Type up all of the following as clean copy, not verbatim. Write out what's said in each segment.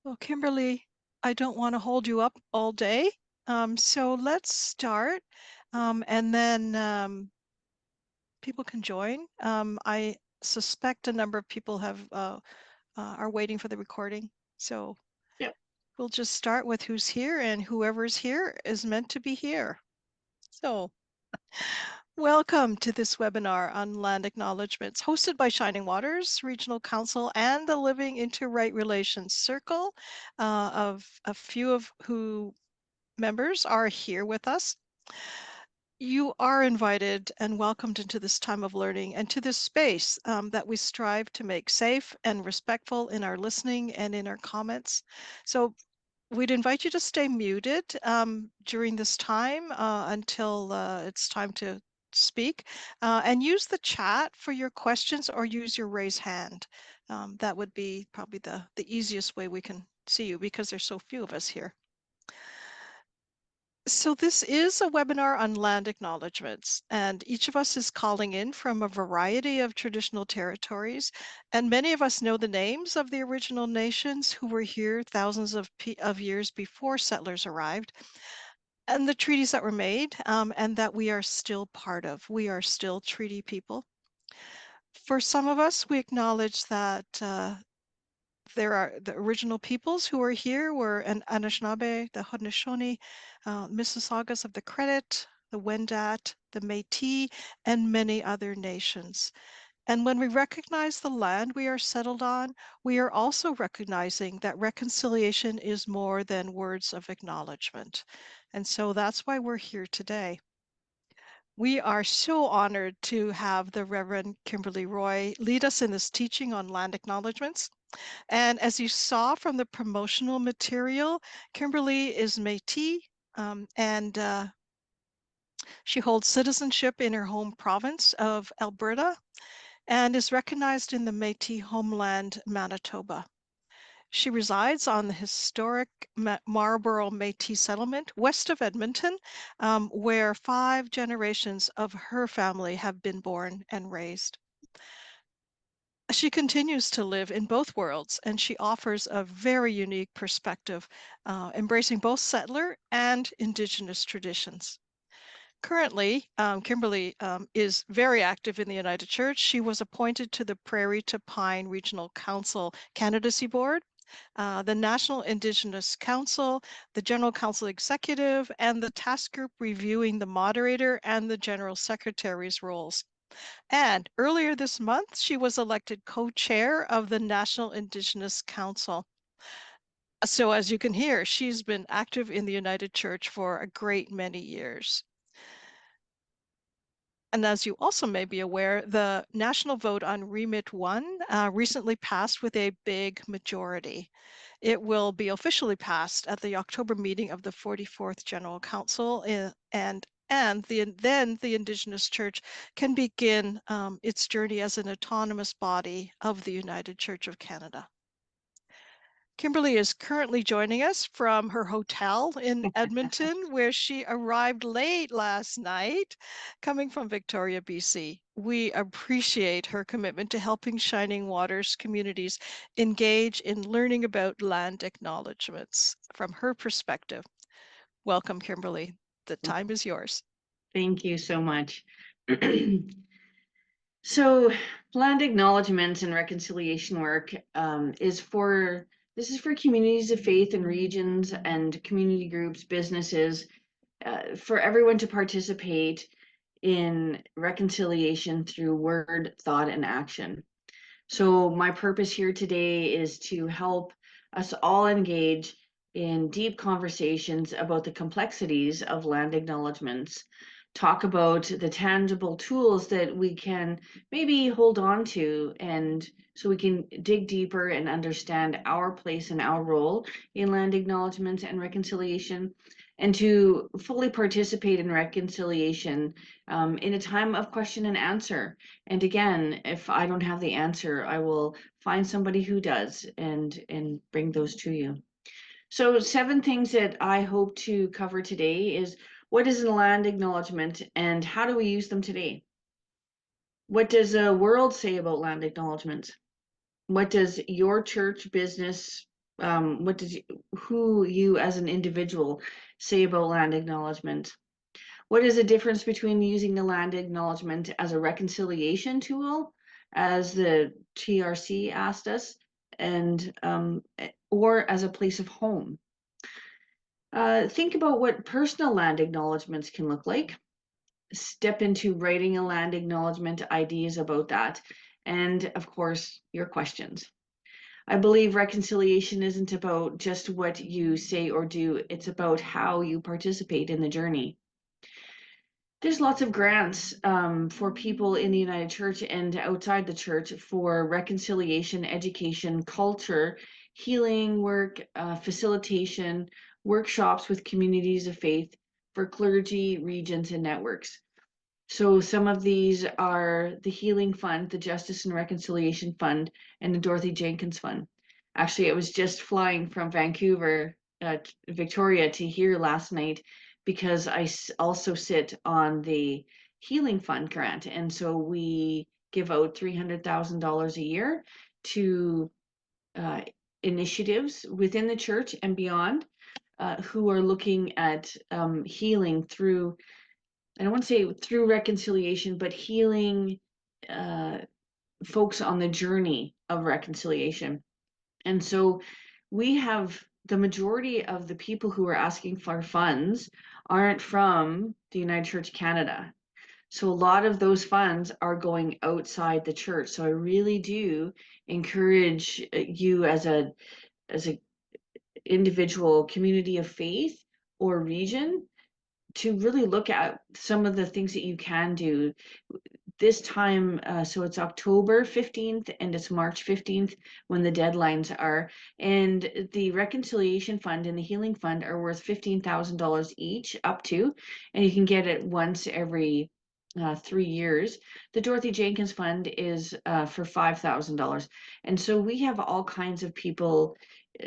Well, Kimberly, I don't want to hold you up all day. So let's start, and then people can join. I suspect a number of people are waiting for the recording. So Yep. we'll just start with who's here, and whoever's here is meant to be here. So welcome to this webinar on land acknowledgements, hosted by Shining Waters Regional Council and the Living into Right Relations Circle, of a few of who members are here with us. You are invited and welcomed into this time of learning and to this space that we strive to make safe and respectful in our listening and in our comments. So we'd invite you to stay muted during this time until it's time to speak, and use the chat for your questions or use your raise hand. That would be probably the easiest way we can see you because there's so few of us here. So this is a webinar on land acknowledgements, and each of us is calling in from a variety of traditional territories, and many of us know the names of the original nations who were here thousands of years before settlers arrived, and the treaties that were made, and that we are still part of. We are still treaty people. For some of us, we acknowledge that there are the original peoples who are here were an Anishinaabe, the Haudenosaunee, Mississaugas of the Credit, the Wendat, the Métis, and many other nations. And when we recognize the land we are settled on, we are also recognizing that reconciliation is more than words of acknowledgement. And so that's why we're here today. We are so honored to have the Reverend Kimberly Roy lead us in this teaching on land acknowledgements. And as you saw from the promotional material, Kimberly is Métis, and she holds citizenship in her home province of Alberta and is recognized in the Métis homeland, Manitoba. She resides on the historic Marlborough Métis settlement west of Edmonton, where 5 generations of her family have been born and raised. She continues to live in both worlds, and she offers a very unique perspective, embracing both settler and Indigenous traditions. Currently, Kimberly is very active in the United Church. She was appointed to the Prairie to Pine Regional Council Candidacy Board, the National Indigenous Council, the General Council Executive, and the task group reviewing the moderator and the General Secretary's roles. And earlier this month, she was elected co-chair of the National Indigenous Council. So as you can hear, she's been active in the United Church for a great many years. And as you also may be aware, the national vote on Remit 1 recently passed with a big majority. It will be officially passed at the October meeting of the 44th General Council, then the Indigenous Church can begin its journey as an autonomous body of the United Church of Canada. Kimberly is currently joining us from her hotel in Edmonton, where she arrived late last night, coming from Victoria, BC. We appreciate her commitment to helping Shining Waters communities engage in learning about land acknowledgements from her perspective. Welcome, Kimberly. The time is yours. Thank you so much. So, land acknowledgement and reconciliation work is for communities of faith and regions and community groups, businesses, for everyone to participate in reconciliation through word, thought, and action. So my purpose here today is to help us all engage in deep conversations about the complexities of land acknowledgements, talk about the tangible tools that we can maybe hold on to, and so we can dig deeper and understand our place and our role in land acknowledgements and reconciliation, and to fully participate in reconciliation in a time of question and answer. And again, if I don't have the answer, I will find somebody who does and bring those to you. So 7 things that I hope to cover today is: what is a land acknowledgement and how do we use them today? What does the world say about land acknowledgements? What does your church, business, who you as an individual say about land acknowledgement? What is the difference between using the land acknowledgement as a reconciliation tool, as the TRC asked us, and or as a place of home? Think about what personal land acknowledgements can look like. Step into writing a land acknowledgement, ideas about that, and of course, your questions. I believe reconciliation isn't about just what you say or do, it's about how you participate in the journey. There's lots of grants for people in the United Church and outside the church for reconciliation, education, culture, healing work, facilitation, workshops with communities of faith for clergy, regions, and networks. So some of these are the Healing Fund, the Justice and Reconciliation Fund, and the Dorothy Jenkins Fund. Actually, it was just flying from Vancouver, Victoria, to here last night because I also sit on the Healing Fund grant. And so we give out $300,000 a year to initiatives within the church and beyond who are looking at healing through, I don't want to say through reconciliation, but healing folks on the journey of reconciliation. And so we have the majority of the people who are asking for funds aren't from the United Church Canada. So a lot of those funds are going outside the church. So I really do encourage you as a individual community of faith or region to really look at some of the things that you can do this time. So it's October 15th and it's March 15th when the deadlines are. And the Reconciliation Fund and the Healing Fund are worth $15,000 each, up to, and you can get it once every 3 years. The Dorothy Jenkins Fund is for $5,000. And so we have all kinds of people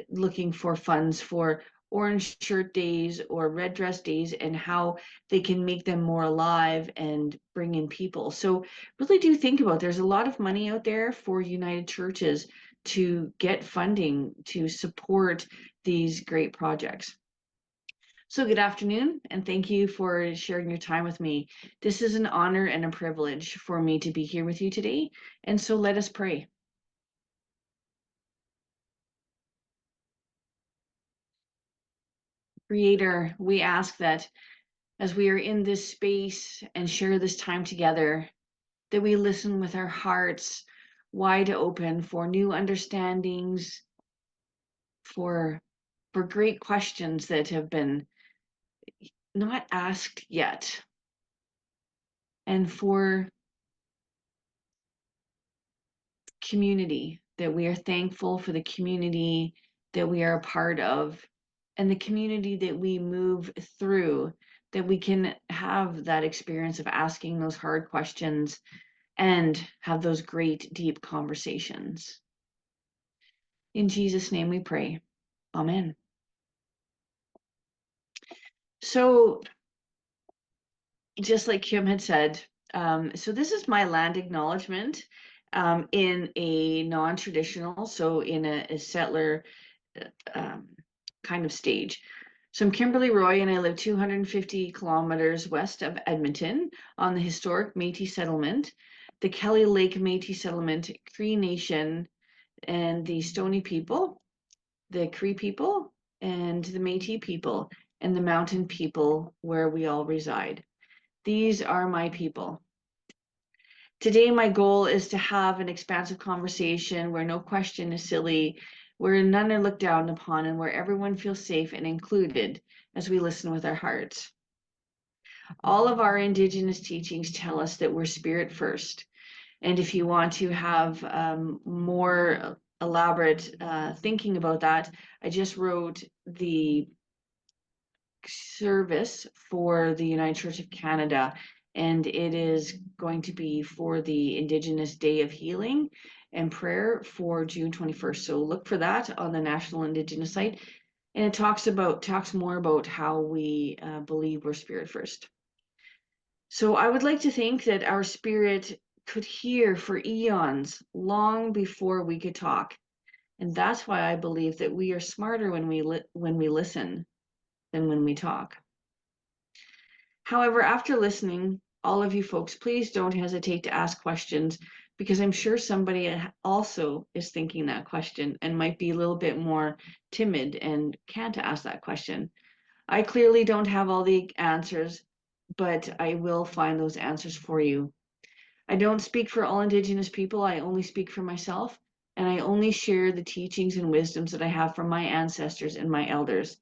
looking for funds for orange shirt days or red dress days and how they can make them more alive and bring in people. So really do think about, there's a lot of money out there for United Churches to get funding to support these great projects. So good afternoon, and thank you for sharing your time with me. This is an honor and a privilege for me to be here with you today. And so let us pray. Creator, we ask that as we are in this space and share this time together, that we listen with our hearts wide open for new understandings, for great questions that have been not asked yet, and for community, that we are thankful for the community that we are a part of and the community that we move through, that we can have that experience of asking those hard questions and have those great deep conversations. In Jesus' name we pray. Amen. So just like Kim had said, so this is my land acknowledgement in a non-traditional, so in a settler kind of stage. So I'm Kimberly Roy, and I live 250 kilometers west of Edmonton on the historic Métis settlement, the Kelly Lake Métis settlement, Cree Nation, and the Stoney people, the Cree people, and the Métis people, and the mountain people where we all reside. These are my people. Today, my goal is to have an expansive conversation where no question is silly, where none are looked down upon, and where everyone feels safe and included as we listen with our hearts. All of our Indigenous teachings tell us that we're spirit first. And if you want to have more elaborate thinking about that, I just wrote the service for the United Church of Canada, and it is going to be for the Indigenous Day of Healing and Prayer for June 21st. So look for that on the National Indigenous site, and it talks more about how we believe we're spirit first. So I would like to think that our spirit could hear for eons long before we could talk. And that's why I believe that we are smarter when we listen than when we talk. However, after listening, all of you folks, please don't hesitate to ask questions, because I'm sure somebody also is thinking that question and might be a little bit more timid and can't ask that question. I clearly don't have all the answers, but I will find those answers for you. I don't speak for all Indigenous people. I only speak for myself, and I only share the teachings and wisdoms that I have from my ancestors and my elders.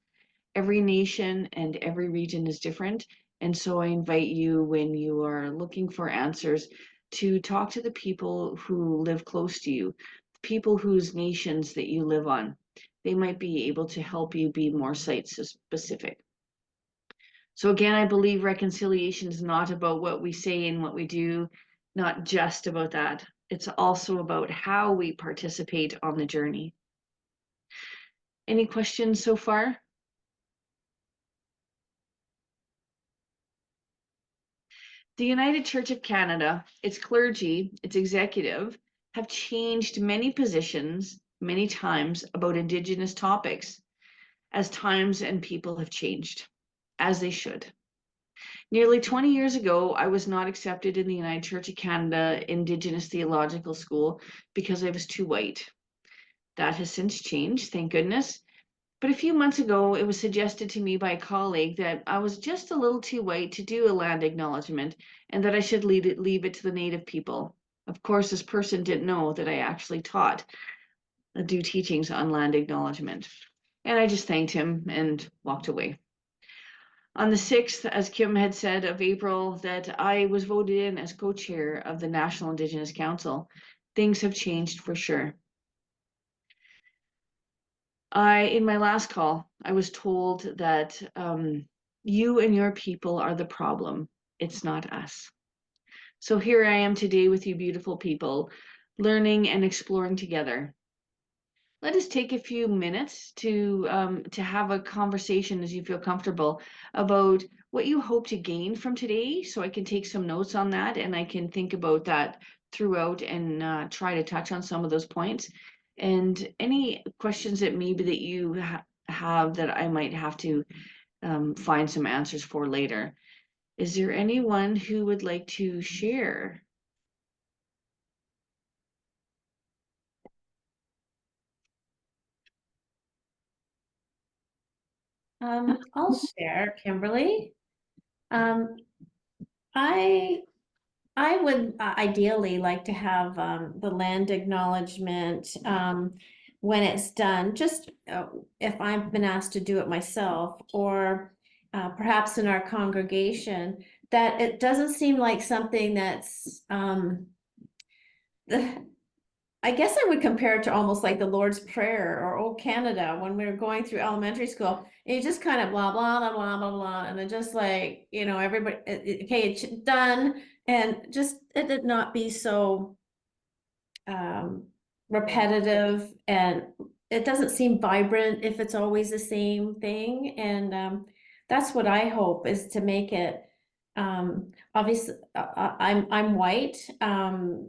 Every nation and every region is different. And so I invite you, when you are looking for answers, to talk to the people who live close to you, people whose nations that you live on. They might be able to help you be more site specific. So again, I believe reconciliation is not about what we say and what we do, not just about that. It's also about how we participate on the journey. Any questions so far? The United Church of Canada, its clergy, its executive, have changed many positions many times about Indigenous topics as times and people have changed, as they should. Nearly 20 years ago, I was not accepted in the United Church of Canada Indigenous Theological School because I was too white. That has since changed, thank goodness. But a few months ago, it was suggested to me by a colleague that I was just a little too white to do a land acknowledgement, and that I should leave it to the Native people. Of course, this person didn't know that I actually taught do teachings on land acknowledgement. And I just thanked him and walked away. On the 6th, as Kim had said, of April, that I was voted in as co-chair of the National Indigenous Council. Things have changed for sure. In my last call, I was told that you and your people are the problem. It's not us. So here I am today with you beautiful people, learning and exploring together. Let us take a few minutes to have a conversation, as you feel comfortable, about what you hope to gain from today, so I can take some notes on that and I can think about that throughout and try to touch on some of those points. And any questions that maybe that you have that I might have to find some answers for later. Is there anyone who would like to share? I'll share, Kimberly. Um, I I would ideally like to have the land acknowledgement when it's done, just if I've been asked to do it myself, or perhaps in our congregation, that it doesn't seem like something that's I guess I would compare it to almost like the Lord's Prayer or Old Canada when we were going through elementary school. And you just kind of blah, blah, blah, blah, blah, blah. And then just like, everybody, okay, it's done. And just, it did not be so repetitive, and it doesn't seem vibrant if it's always the same thing. And that's what I hope, is to make it obviously I'm white,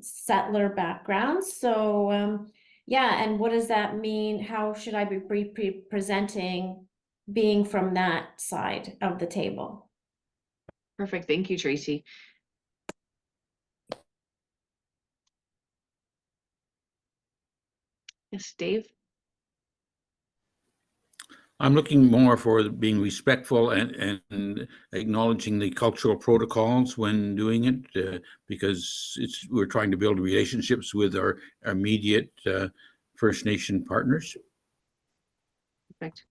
settler background, so yeah. And what does that mean? How should I be presenting being from that side of the table? Perfect. Thank you, Tracy. Yes, Dave. I'm looking more for being respectful and acknowledging the cultural protocols when doing it, because we're trying to build relationships with our immediate First Nation partners. Perfect.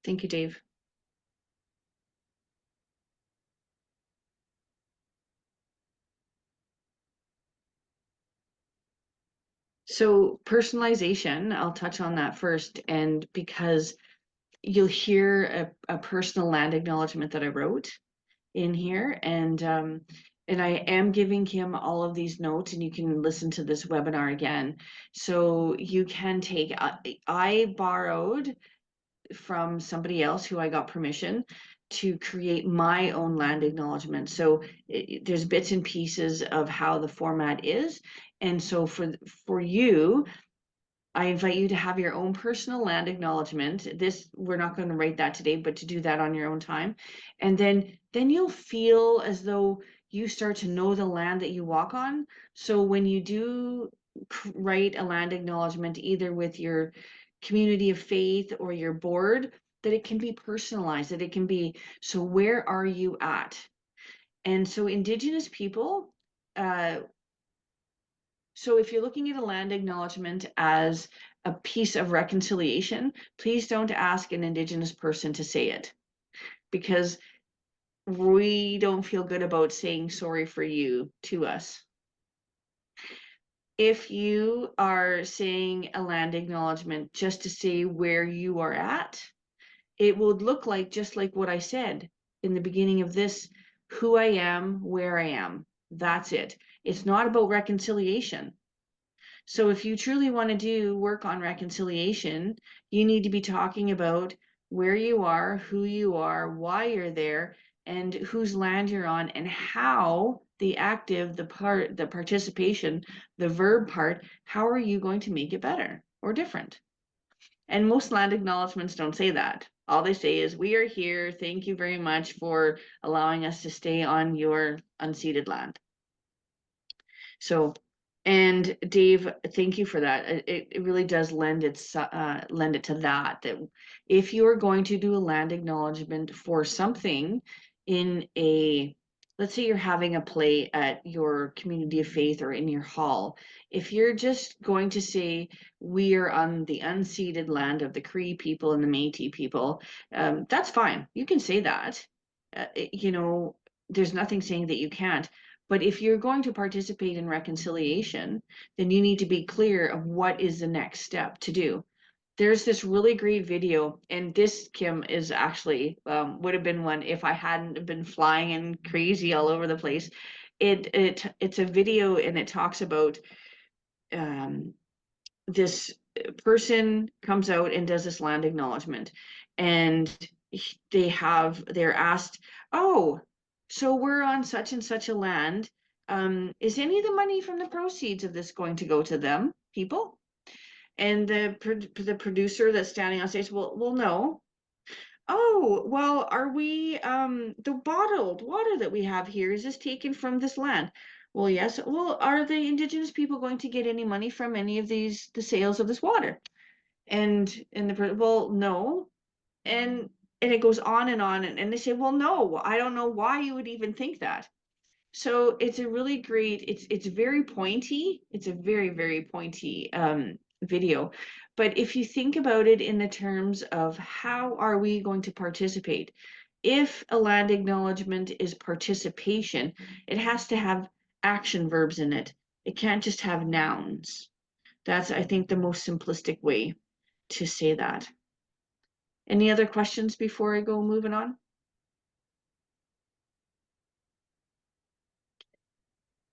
Thank you, Dave. So personalization, I'll touch on that first, and because you'll hear a personal land acknowledgement that I wrote in here, and I am giving him all of these notes, and you can listen to this webinar again. So you can take, I borrowed from somebody else who I got permission to create my own land acknowledgement. So there's bits and pieces of how the format is. And so for you, I invite you to have your own personal land acknowledgement. This, we're not going to write that today, but to do that on your own time. And then you'll feel as though you start to know the land that you walk on. So when you do write a land acknowledgement, either with your community of faith or your board, that it can be personalized, that it can be, so where are you at? And so Indigenous people, so if you're looking at a land acknowledgement as a piece of reconciliation, please don't ask an Indigenous person to say it, because we don't feel good about saying sorry for you to us. If you are saying a land acknowledgement just to say where you are at, it would look like just like what I said in the beginning of this, who I am, where I am. That's it. It's not about reconciliation. So if you truly want to do work on reconciliation, you need to be talking about where you are, who you are, why you're there, and whose land you're on, and how the active, the participation, the verb part, how are you going to make it better or different? And most land acknowledgements don't say that. All they say is, we are here. Thank you very much for allowing us to stay on your unceded land. So, and Dave, thank you for that. It really does lend it to that if you are going to do a land acknowledgement for something in a, let's say you're having a play at your community of faith or in your hall, if you're just going to say we are on the unceded land of the Cree people and the Métis people, that's fine. You can say that. You know, there's nothing saying that you can't. But if you're going to participate in reconciliation, then you need to be clear of what is the next step to do. There's this really great video, and this, Kim, is actually would have been one if I hadn't been flying and crazy all over the place. It's a video, and it talks about this person comes out and does this land acknowledgement, and they're asked, oh, so we're on such and such a land. Is any of the money from the proceeds of this going to go to them people? And the producer that's standing on stage, well, no. Oh, well, are we, the bottled water that we have here, is this taken from this land? Well, yes. Well, are the Indigenous people going to get any money from any of the sales of this water? And well, no. And it goes on, and they say, well, no, I don't know why you would even think that. So it's a really great, it's very pointy. It's a very, very pointy video. But if you think about it in the terms of how are we going to participate, if a land acknowledgement is participation, it has to have action verbs in it. It can't just have nouns. That's, I think, the most simplistic way to say that. Any other questions before I go moving on?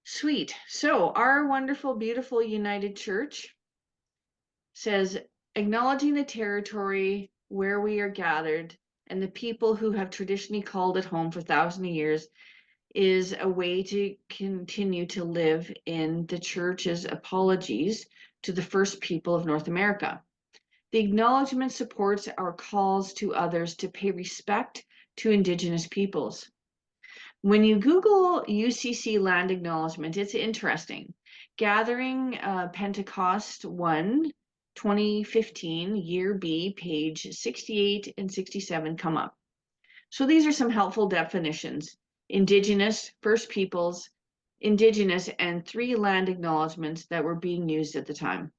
Sweet. So our wonderful, beautiful United Church says, acknowledging the territory where we are gathered and the people who have traditionally called it home for thousands of years is a way to continue to live in the church's apologies to the first people of North America. The acknowledgement supports our calls to others to pay respect to Indigenous peoples. When you Google UCC land acknowledgement, it's interesting. Gathering Pentecost 1, 2015, year B, page 68 and 67 come up. So these are some helpful definitions. Indigenous, First Peoples, Indigenous, and 3 land acknowledgements that were being used at the time.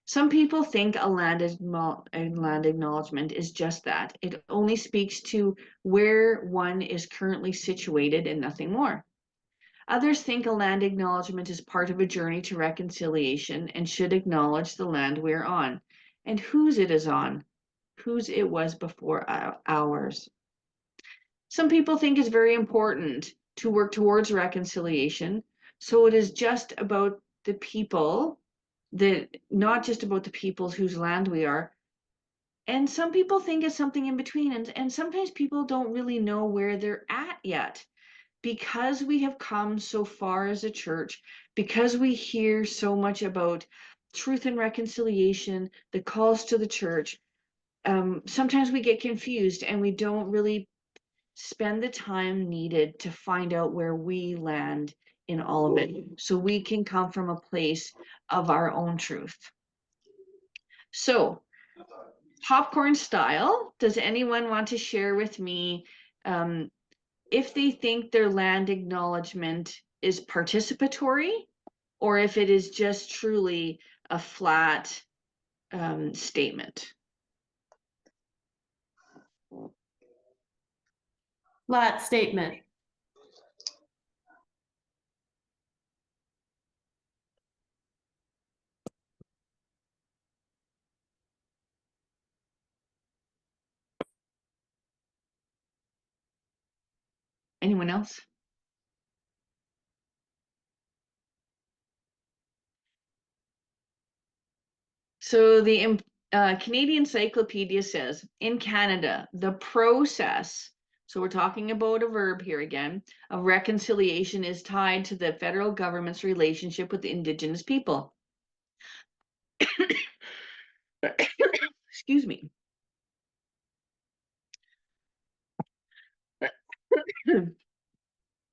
Some people think a land acknowledgement is just that. It only speaks to where one is currently situated and nothing more. Others think a land acknowledgement is part of a journey to reconciliation and should acknowledge the land we're on and whose it is on, whose it was before ours. Some people think it's very important to work towards reconciliation, so it is just about the people, not just about the peoples whose land we are. And some people think it's something in between, and sometimes people don't really know where they're at yet. Because we have come so far as a church, because we hear so much about truth and reconciliation, the calls to the church, sometimes we get confused and we don't really spend the time needed to find out where we land in all of it, so we can come from a place of our own truth. So, popcorn style, does anyone want to share with me if they think their land acknowledgement is participatory, or if it is just truly a flat statement? Flat statement. Anyone else? So the Canadian Encyclopedia says, in Canada, the process, so we're talking about a verb here again, of reconciliation is tied to the federal government's relationship with the Indigenous people. Excuse me.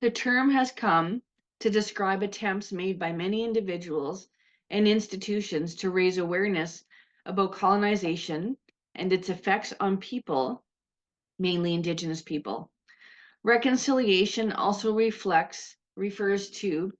The term has come to describe attempts made by many individuals and institutions to raise awareness about colonization and its effects on people, mainly Indigenous people. Reconciliation also refers to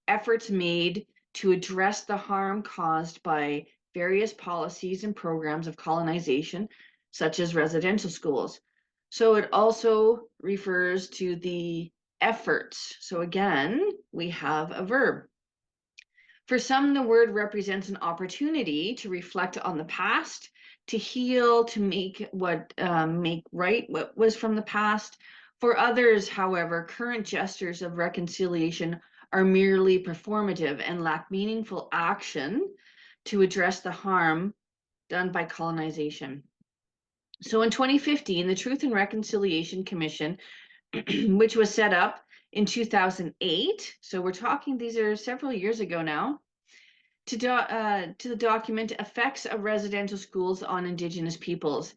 efforts made to address the harm caused by various policies and programs of colonization, such as residential schools. So it also refers to the efforts. So again, we have a verb. For some, the word represents an opportunity to reflect on the past, to heal, to make right what was from the past. For others, however, current gestures of reconciliation are merely performative and lack meaningful action to address the harm done by colonization. So in 2015, the Truth and Reconciliation Commission, which was set up in 2008, so we're talking, these are several years ago now, to the document Effects of Residential Schools on Indigenous Peoples,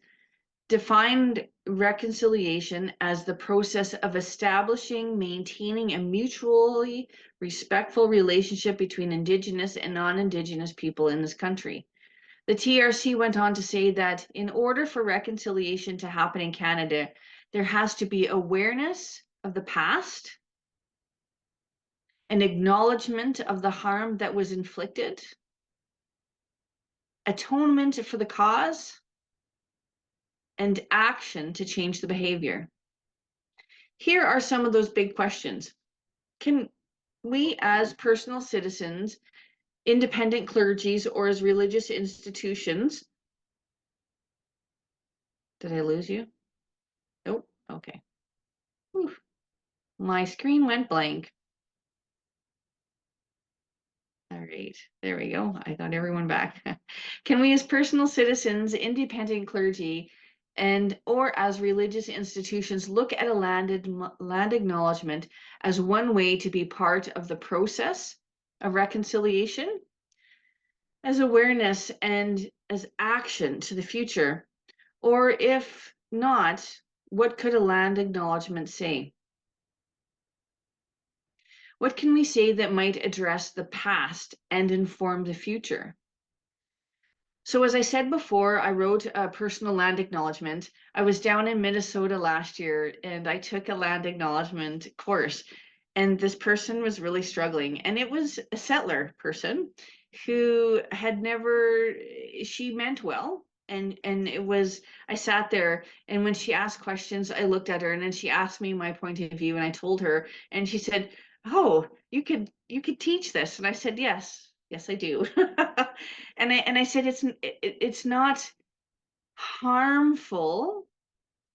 defined reconciliation as the process of establishing, maintaining a mutually respectful relationship between Indigenous and non-Indigenous people in this country. The TRC went on to say that in order for reconciliation to happen in Canada, there has to be awareness of the past, an acknowledgement of the harm that was inflicted, atonement for the cause, and action to change the behavior. Here are some of those big questions. Can we, as personal citizens, independent clergies, or as religious institutions, did I lose you? Nope, okay. Whew. My screen went blank. All right, there we go. I got everyone back. Can we, as personal citizens, independent clergy, and or as religious institutions, look at a land acknowledgement as one way to be part of the process of reconciliation, as awareness and as action to the future? Or if not, what could a land acknowledgement say? What can we say that might address the past and inform the future? So as I said before, I wrote a personal land acknowledgement. I was down in Minnesota last year and I took a land acknowledgement course, and this person was really struggling, and it was a settler person who had never, she meant well, and it was, I sat there, and when she asked questions, I looked at her, and then she asked me my point of view, and I told her, and she said, oh, you could teach this. And I said, yes, I do. and I said, it's not harmful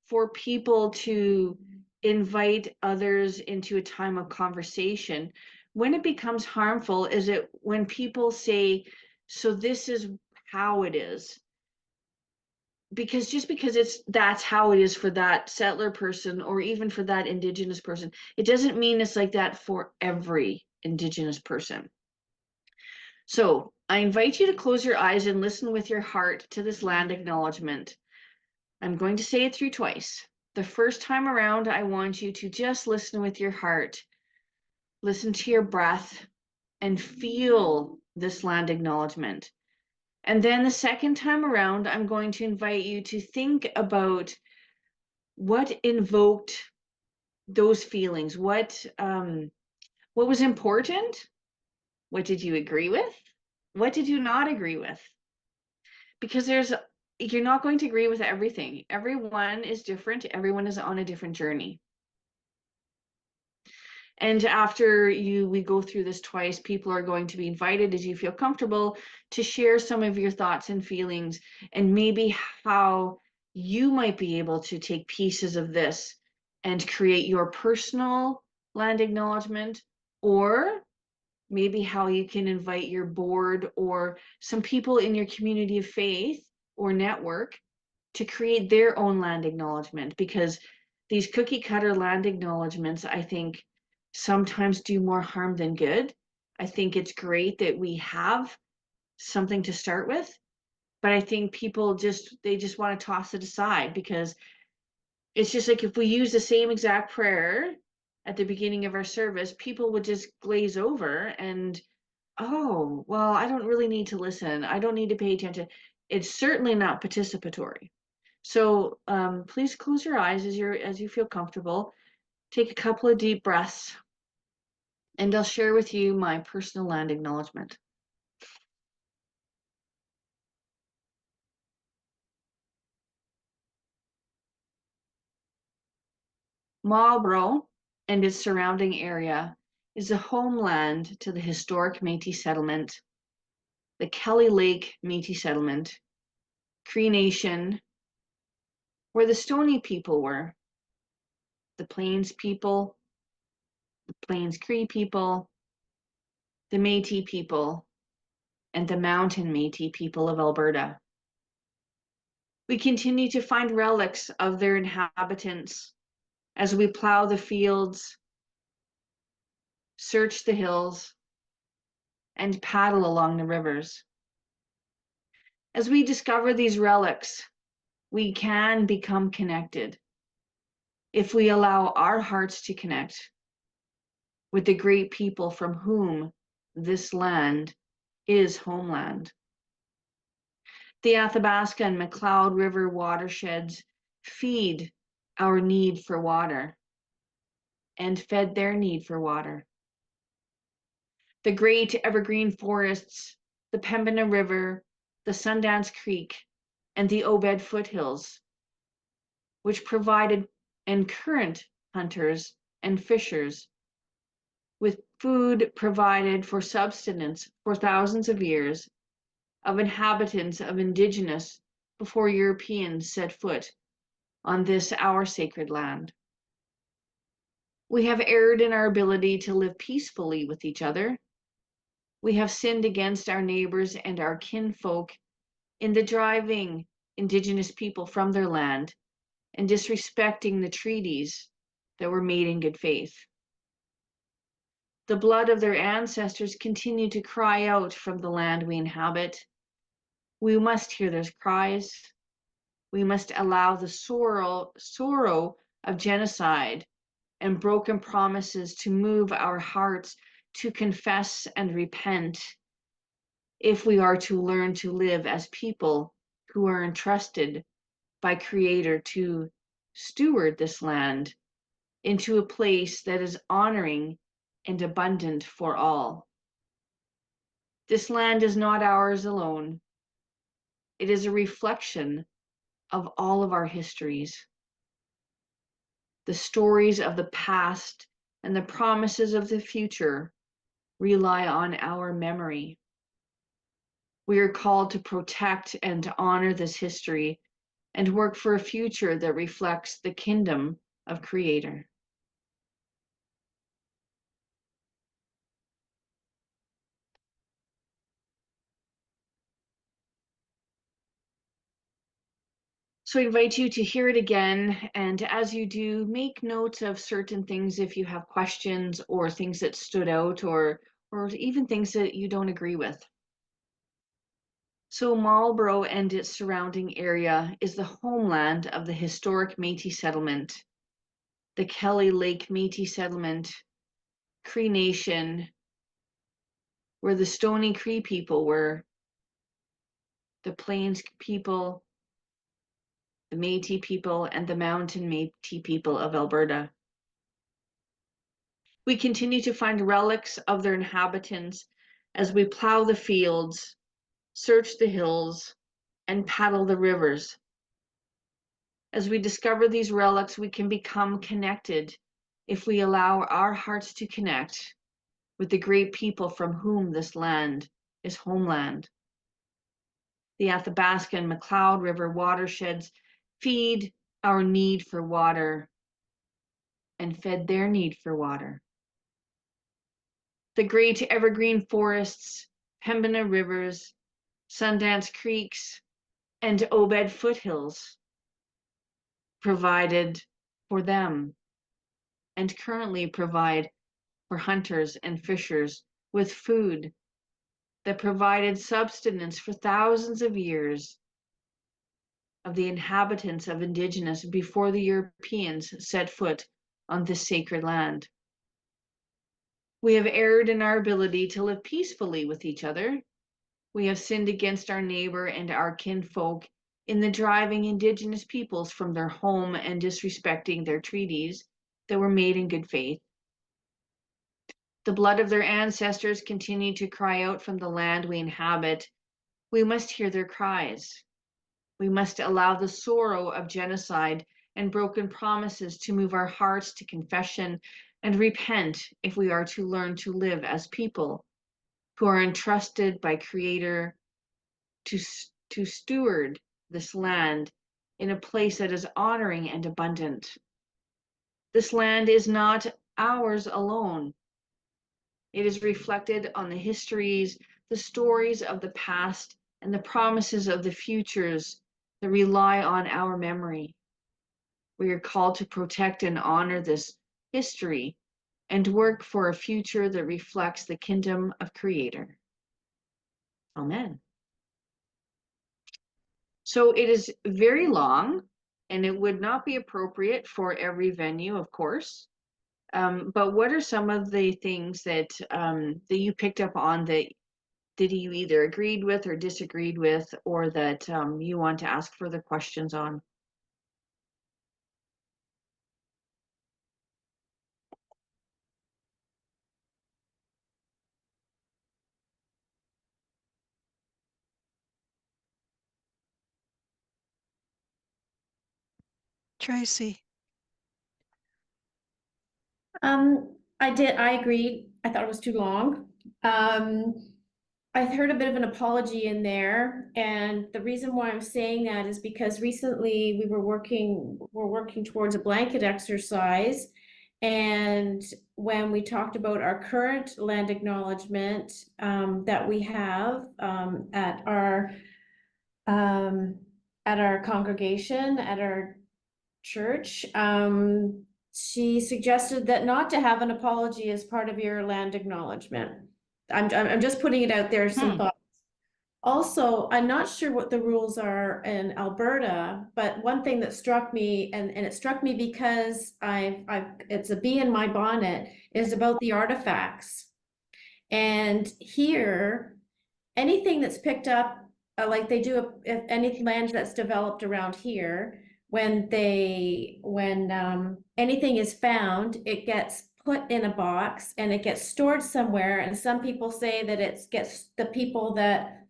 for people to invite others into a time of conversation. When it becomes harmful is it when people say, so this is how it is. Because just because that's how it is for that settler person, or even for that Indigenous person, it doesn't mean it's like that for every Indigenous person. So I invite you to close your eyes and listen with your heart to this land acknowledgement. I'm going to say it through twice. The first time around, I want you to just listen with your heart. Listen to your breath and feel this land acknowledgement. And then the second time around, I'm going to invite you to think about what invoked those feelings. What was important? What did you agree with? What did you not agree with? Because you're not going to agree with everything. Everyone is different. Everyone is on a different journey. And after we go through this twice, people are going to be invited, as you feel comfortable, to share some of your thoughts and feelings, and maybe how you might be able to take pieces of this and create your personal land acknowledgement, or maybe how you can invite your board or some people in your community of faith or network to create their own land acknowledgement, because these cookie cutter land acknowledgements, I think, sometimes do more harm than good. I think it's great that we have something to start with, but I think people just want to toss it aside, because it's just like if we use the same exact prayer at the beginning of our service, people would just glaze over and, oh, well, I don't really need to listen. I don't need to pay attention. It's certainly not participatory. So please close your eyes as you feel comfortable. Take a couple of deep breaths, and I'll share with you my personal land acknowledgement. Marlborough and its surrounding area is a homeland to the historic Métis settlement, the Kelly Lake Métis settlement, Cree Nation, where the Stoney people were, the Plains people, the Plains Cree people, the Métis people, and the Mountain Métis people of Alberta. We continue to find relics of their inhabitants as we plow the fields, search the hills, and paddle along the rivers. As we discover these relics, we can become connected if we allow our hearts to connect with the great people from whom this land is homeland. The Athabasca and McLeod River watersheds feed our need for water and fed their need for water. The great evergreen forests, the Pembina River, the Sundance Creek, and the Obed foothills, which provided and current hunters and fishers with food provided for subsistence for thousands of years, of inhabitants of Indigenous before Europeans set foot on this our sacred land. We have erred in our ability to live peacefully with each other. We have sinned against our neighbors and our kinfolk in the driving Indigenous people from their land and disrespecting the treaties that were made in good faith. The blood of their ancestors continue to cry out from the land we inhabit. We must hear their cries. We must allow the sorrow of genocide and broken promises to move our hearts to confess and repent, if we are to learn to live as people who are entrusted by Creator to steward this land into a place that is honoring and abundant for all. This land is not ours alone. It is a reflection of all of our histories. The stories of the past and the promises of the future rely on our memory. We are called to protect and to honor this history and work for a future that reflects the kingdom of Creator. So I invite you to hear it again, and as you do, make notes of certain things if you have questions or things that stood out, or even things that you don't agree with. So Marlborough and its surrounding area is the homeland of the historic Métis settlement, the Kelly Lake Métis settlement, Cree Nation, where the Stony Cree people were, the Plains people, the Métis people, and the Mountain Métis people of Alberta. We continue to find relics of their inhabitants as we plow the fields, search the hills, and paddle the rivers. As we discover these relics, we can become connected if we allow our hearts to connect with the great people from whom this land is homeland. The Athabasca and McLeod River watersheds feed our need for water and fed their need for water. The great evergreen forests, Pembina rivers, Sundance creeks, and Obed foothills provided for them and currently provide for hunters and fishers with food that provided subsistence for thousands of years of the inhabitants of Indigenous before the Europeans set foot on this sacred land. We have erred in our ability to live peacefully with each other. We have sinned against our neighbor and our kinfolk in the driving Indigenous peoples from their home and disrespecting their treaties that were made in good faith. The blood of their ancestors continue to cry out from the land we inhabit. We must hear their cries. We must allow the sorrow of genocide and broken promises to move our hearts to confession and repent if we are to learn to live as people who are entrusted by Creator to steward this land in a place that is honoring and abundant. This land is not ours alone. It is reflected on the histories, the stories of the past, and the promises of the futures that rely on our memory. We are called to protect and honor this history and work for a future that reflects the kingdom of Creator. Amen. So it is very long, and it would not be appropriate for every venue, of course. But what are some of the things that that you picked up on that you either agreed with or disagreed with, or that you want to ask further questions on? Tracy. I agreed. I thought it was too long. I heard a bit of an apology in there, and the reason why I'm saying that is because recently we're working towards a blanket exercise, and when we talked about our current land acknowledgement that we have at our congregation, at our church, she suggested that not to have an apology as part of your land acknowledgement. I'm just putting it out there, some thoughts. Also, I'm not sure what the rules are in Alberta, but one thing that struck me, and it struck me because it's a bee in my bonnet, is about the artifacts. And here, anything that's picked up, like they do, if any land that's developed around here, when anything is found, it gets put in a box and it gets stored somewhere. And some people say that it gets the people that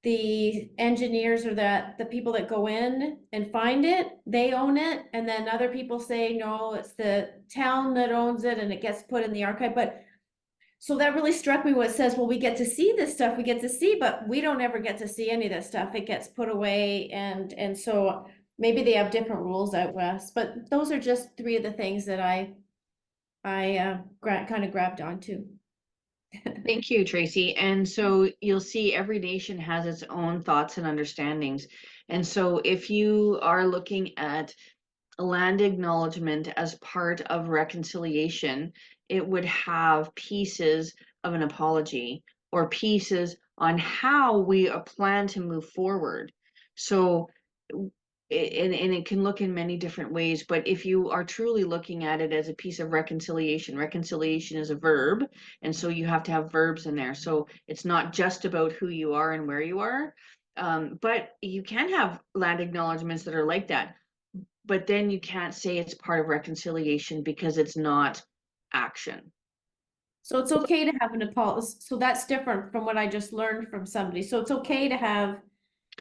the engineers or the people that go in and find it, they own it. And then other people say, no, it's the town that owns it and it gets put in the archive. But so that really struck me what it says, well, we get to see this stuff, we get to see, but we don't ever get to see any of this stuff. It gets put away. And so maybe they have different rules out west, but those are just three of the things that I kind of grabbed onto. Thank you, Tracy. And so you'll see every nation has its own thoughts and understandings. And so if you are looking at a land acknowledgement as part of reconciliation, it would have pieces of an apology or pieces on how we plan to move forward. So, and it can look in many different ways, but if you are truly looking at it as a piece of reconciliation is a verb, and so you have to have verbs in there. So it's not just about who you are and where you are, but you can have land acknowledgements that are like that. But then you can't say it's part of reconciliation because it's not action. So it's okay to have an apology. So that's different from what I just learned from somebody. So it's okay to have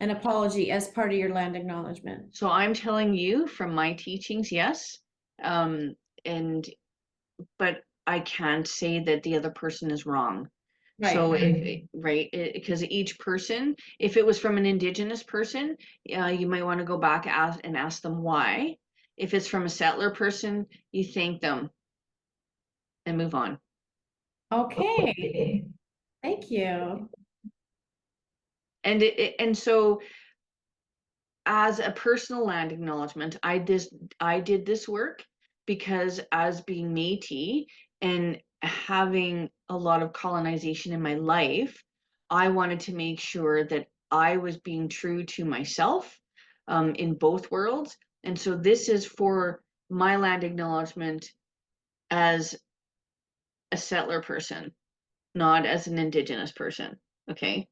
an apology as part of your land acknowledgement. So I'm telling you from my teachings, yes. And but I can't say that the other person is wrong. So because each person, if it was from an Indigenous person, you might want to go back and ask them why. If it's from a settler person, you thank them and move on. Okay, thank you. And so as a personal land acknowledgement, I did this work because as being Métis and having a lot of colonization in my life, I wanted to make sure that I was being true to myself in both worlds. And so this is for my land acknowledgement as a settler person, not as an Indigenous person. Okay.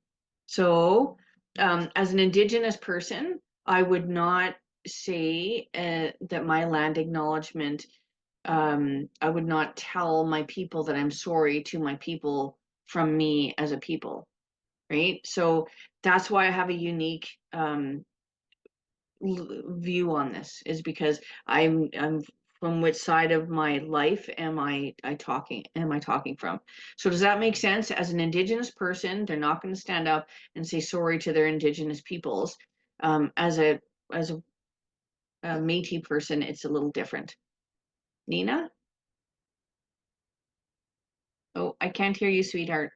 So as an Indigenous person, I would not say that my land acknowledgement, I would not tell my people that I'm sorry to my people from me as a people, right? So that's why I have a unique view on this, is because I'm from which side of my life am I talking from? So does that make sense? As an Indigenous person, they're not going to stand up and say sorry to their Indigenous peoples. As a Métis person, it's a little different. Nina? Oh, I can't hear you, sweetheart.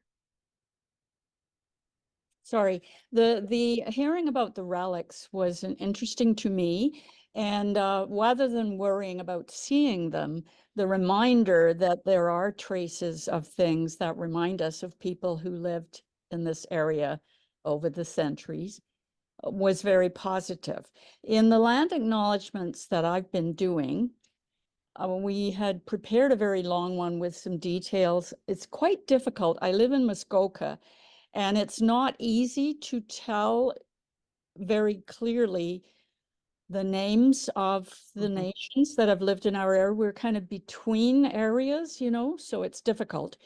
Sorry, the hearing about the relics was interesting to me. And rather than worrying about seeing them, the reminder that there are traces of things that remind us of people who lived in this area over the centuries was very positive. In the land acknowledgements that I've been doing, we had prepared a very long one with some details. It's quite difficult. I live in Muskoka, and it's not easy to tell very clearly the names of the nations that have lived in our area. We're kind of between areas, you know, so it's difficult.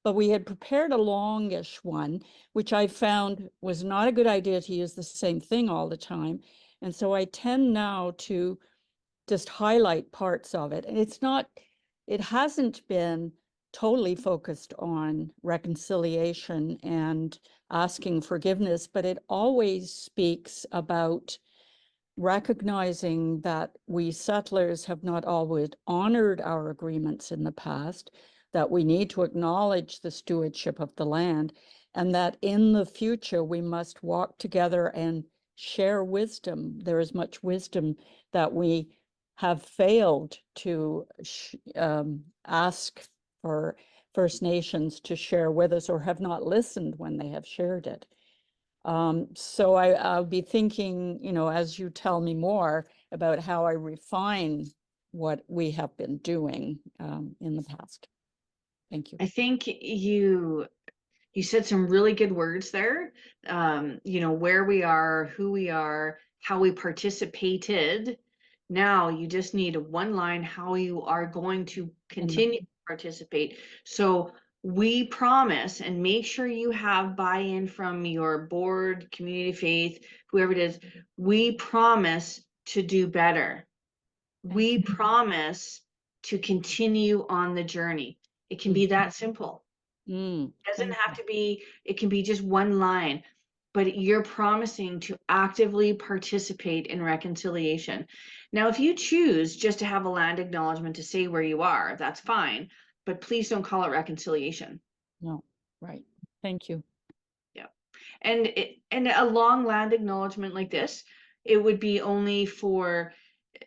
But we had prepared a longish one, which I found was not a good idea to use the same thing all the time. And so I tend now to just highlight parts of it. And it hasn't been totally focused on reconciliation and asking forgiveness, but it always speaks about recognizing that we settlers have not always honored our agreements in the past, that we need to acknowledge the stewardship of the land, and that in the future we must walk together and share wisdom. There is much wisdom that we have failed to ask for First Nations to share with us, or have not listened when they have shared it. So I'll be thinking, you know, as you tell me more about how I refine what we have been doing in the past. Thank you. I think you said some really good words there. You know, where we are, who we are, how we participated. Now you just need one line, how you are going to continue to participate. So we promise, and make sure you have buy-in from your board, community faith, whoever it is. We promise to do better. We promise to continue on the journey. It can be that simple. It doesn't have to be, it can be just one line, but you're promising to actively participate in reconciliation. Now, if you choose just to have a land acknowledgement to say where you are, that's fine, but please don't call it reconciliation. No, right. Thank you. Yeah. And a long land acknowledgement like this, it would be only for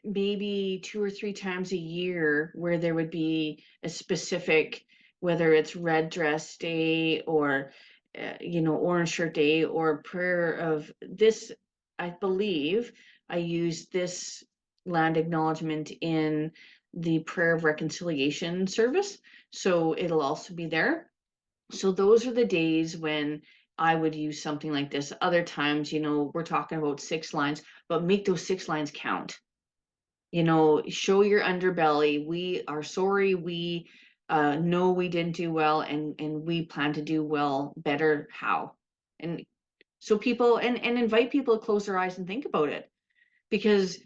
maybe 2 or 3 times a year, where there would be a specific, whether it's Red Dress Day or Orange Shirt Day or prayer of this. I believe I used this land acknowledgement in the prayer of reconciliation service, so it'll also be there. So those are the days when I would use something like this. Other times, we're talking about 6 lines, but make those 6 lines count. Show your underbelly. We are sorry. We know we didn't do well, and we plan to do well better. How? And so people, and invite people to close their eyes and think about it. Because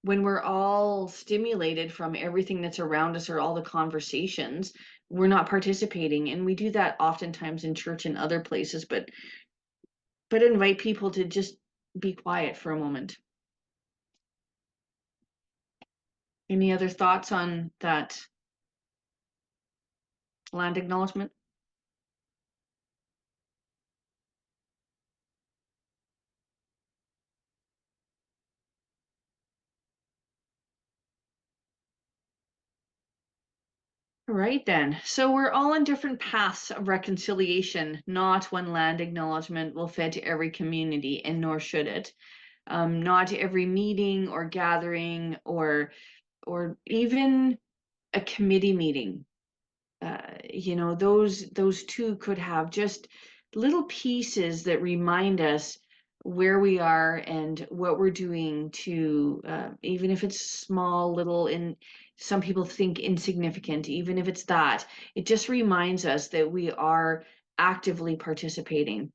when we're all stimulated from everything that's around us or all the conversations, we're not participating. And we do that oftentimes in church and other places, but invite people to just be quiet for a moment. Any other thoughts on that land acknowledgement? All right then. So we're all on different paths of reconciliation. Not one land acknowledgement will fit to every community, and nor should it. Not every meeting or gathering or even a committee meeting. Those two could have just little pieces that remind us where we are and what we're doing to, even if it's small, little, and some people think insignificant, even if it's that, it just reminds us that we are actively participating.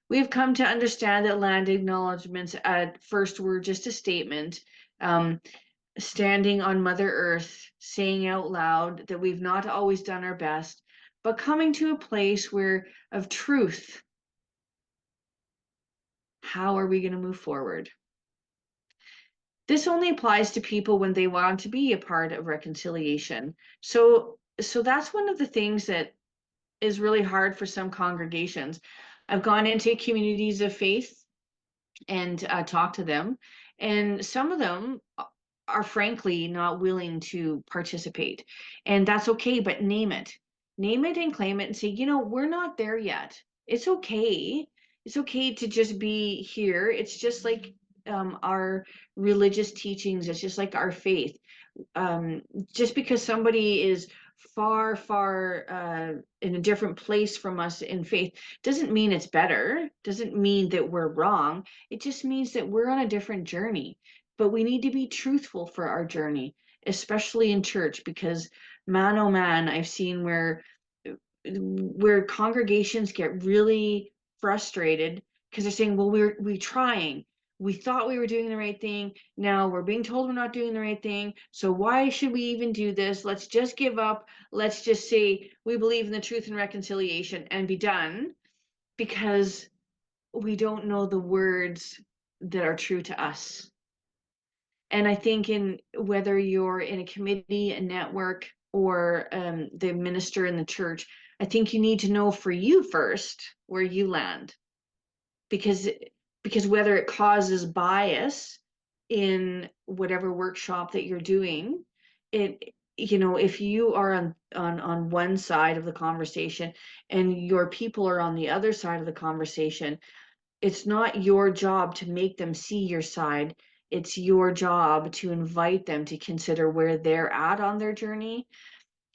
We have come to understand that land acknowledgements at first were just a statement, standing on Mother Earth, saying out loud that we've not always done our best, but coming to a place of truth. How are we going to move forward? This only applies to people when they want to be a part of reconciliation. So that's one of the things that is really hard for some congregations. I've gone into communities of faith and talked to them, and some of them are frankly not willing to participate, and that's okay. But name it and claim it and say, we're not there yet. It's okay to just be here. It's just like our religious teachings. It's just like our faith. Just because somebody is far in a different place from us in faith doesn't mean it's better, doesn't mean that we're wrong. It just means that we're on a different journey. But we need to be truthful for our journey, especially in church, because man, oh man, I've seen where congregations get really frustrated because they're saying, well, we're trying. We thought we were doing the right thing. Now we're being told we're not doing the right thing. So why should we even do this? Let's just give up. Let's just say we believe in the truth and reconciliation and be done, because we don't know the words that are true to us. And I think whether you're in a committee, a network, or the minister in the church, I think you need to know for you first where you land, because whether it causes bias in whatever workshop that you're doing, if you are on one side of the conversation and your people are on the other side of the conversation, it's not your job to make them see your side. It's your job to invite them to consider where they're at on their journey,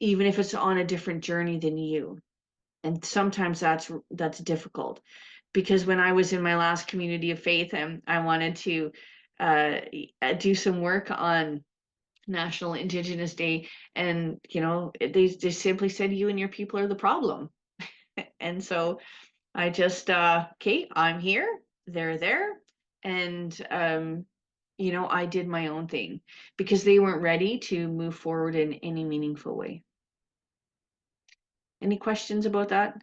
even if it's on a different journey than you. And sometimes that's difficult, because when I was in my last community of faith, I wanted to do some work on National Indigenous Day, and they simply said, you and your people are the problem. And so I just okay, I'm here, they're there, and I did my own thing because they weren't ready to move forward in any meaningful way. Any questions about that?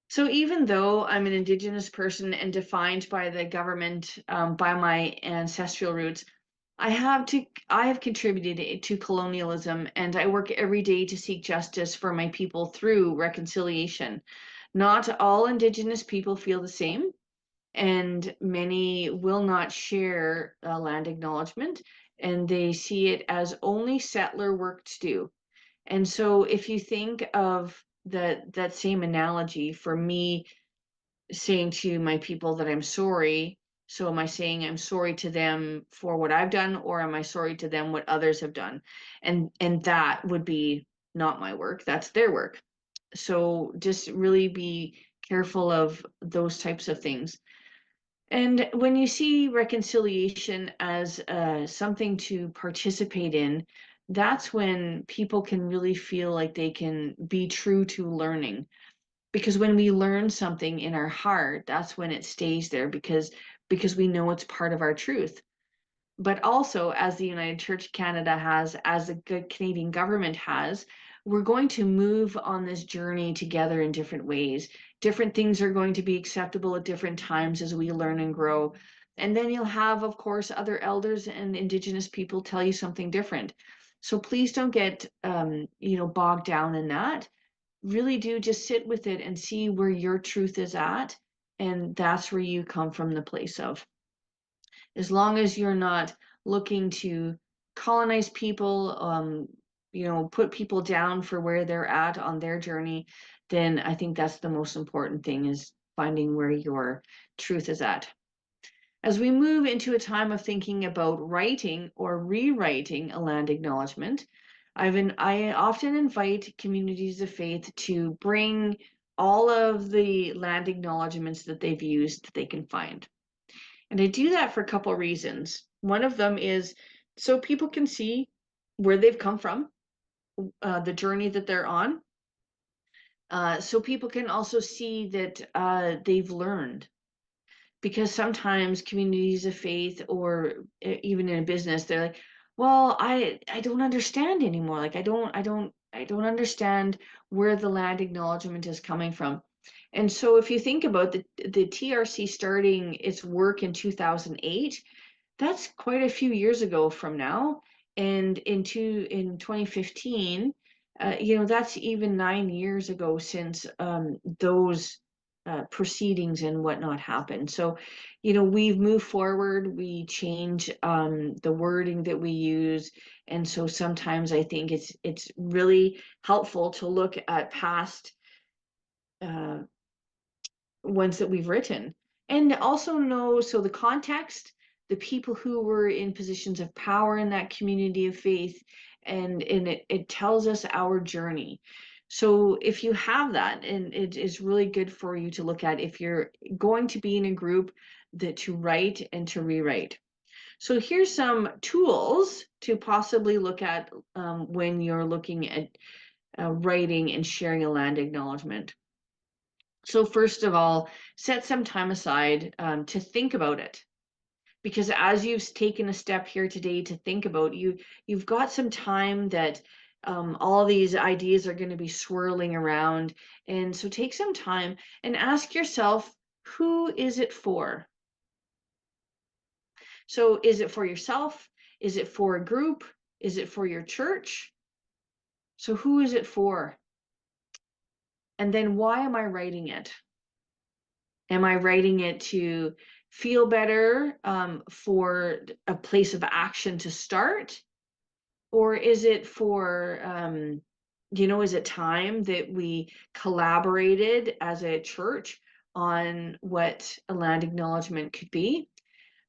So even though I'm an Indigenous person and defined by the government, by my ancestral roots, I have contributed to colonialism, and I work every day to seek justice for my people through reconciliation. Not all Indigenous people feel the same, and many will not share land acknowledgement, and they see it as only settler work to do. And so if you think of that same analogy for me saying to my people that I'm sorry, so am I saying I'm sorry to them for what I've done, or am I sorry to them what others have done? And that would be not my work, that's their work. So just really be careful of those types of things. And when you see reconciliation as something to participate in, that's when people can really feel like they can be true to learning. Because when we learn something in our heart, that's when it stays there, because we know it's part of our truth. But also, as the United Church Canada has, as the good Canadian government has, we're going to move on this journey together in different ways. Different things are going to be acceptable at different times as we learn and grow. And then you'll have, of course, other elders and Indigenous people tell you something different. So please don't get, bogged down in that. Really do just sit with it and see where your truth is at. And that's where you come from the place of. As long as you're not looking to colonize people, put people down for where they're at on their journey, then I think that's the most important thing, is finding where your truth is at. As we move into a time of thinking about writing or rewriting a land acknowledgement, I often invite communities of faith to bring all of the land acknowledgements that they've used that they can find. And I do that for a couple of reasons. One of them is so people can see where they've come from, the journey that they're on. So people can also see that they've learned. Because sometimes communities of faith, or even in a business, they're like, well, I don't understand anymore. Like I don't understand where the land acknowledgement is coming from. And so if you think about the TRC starting its work in 2008, that's quite a few years ago from now. And in 2015, that's even 9 years ago since those proceedings and whatnot happened. So, we've moved forward, we change the wording that we use. And so sometimes I think it's really helpful to look at past ones that we've written, and also know, so the context, the people who were in positions of power in that community of faith, and it tells us our journey. So if you have that, and it is really good for you to look at if you're going to be in a group, that to write and to rewrite. So here's some tools to possibly look at when you're looking at writing and sharing a land acknowledgement. So first of all, set some time aside to think about it. Because as you've taken a step here today to think about, you've got some time that all these ideas are going to be swirling around. And so take some time and ask yourself, who is it for? So is it for yourself? Is it for a group? Is it for your church? So who is it for? And then why am I writing it? Am I writing it to feel better, for a place of action to start? Or is it for, is it time that we collaborated as a church on what a land acknowledgement could be?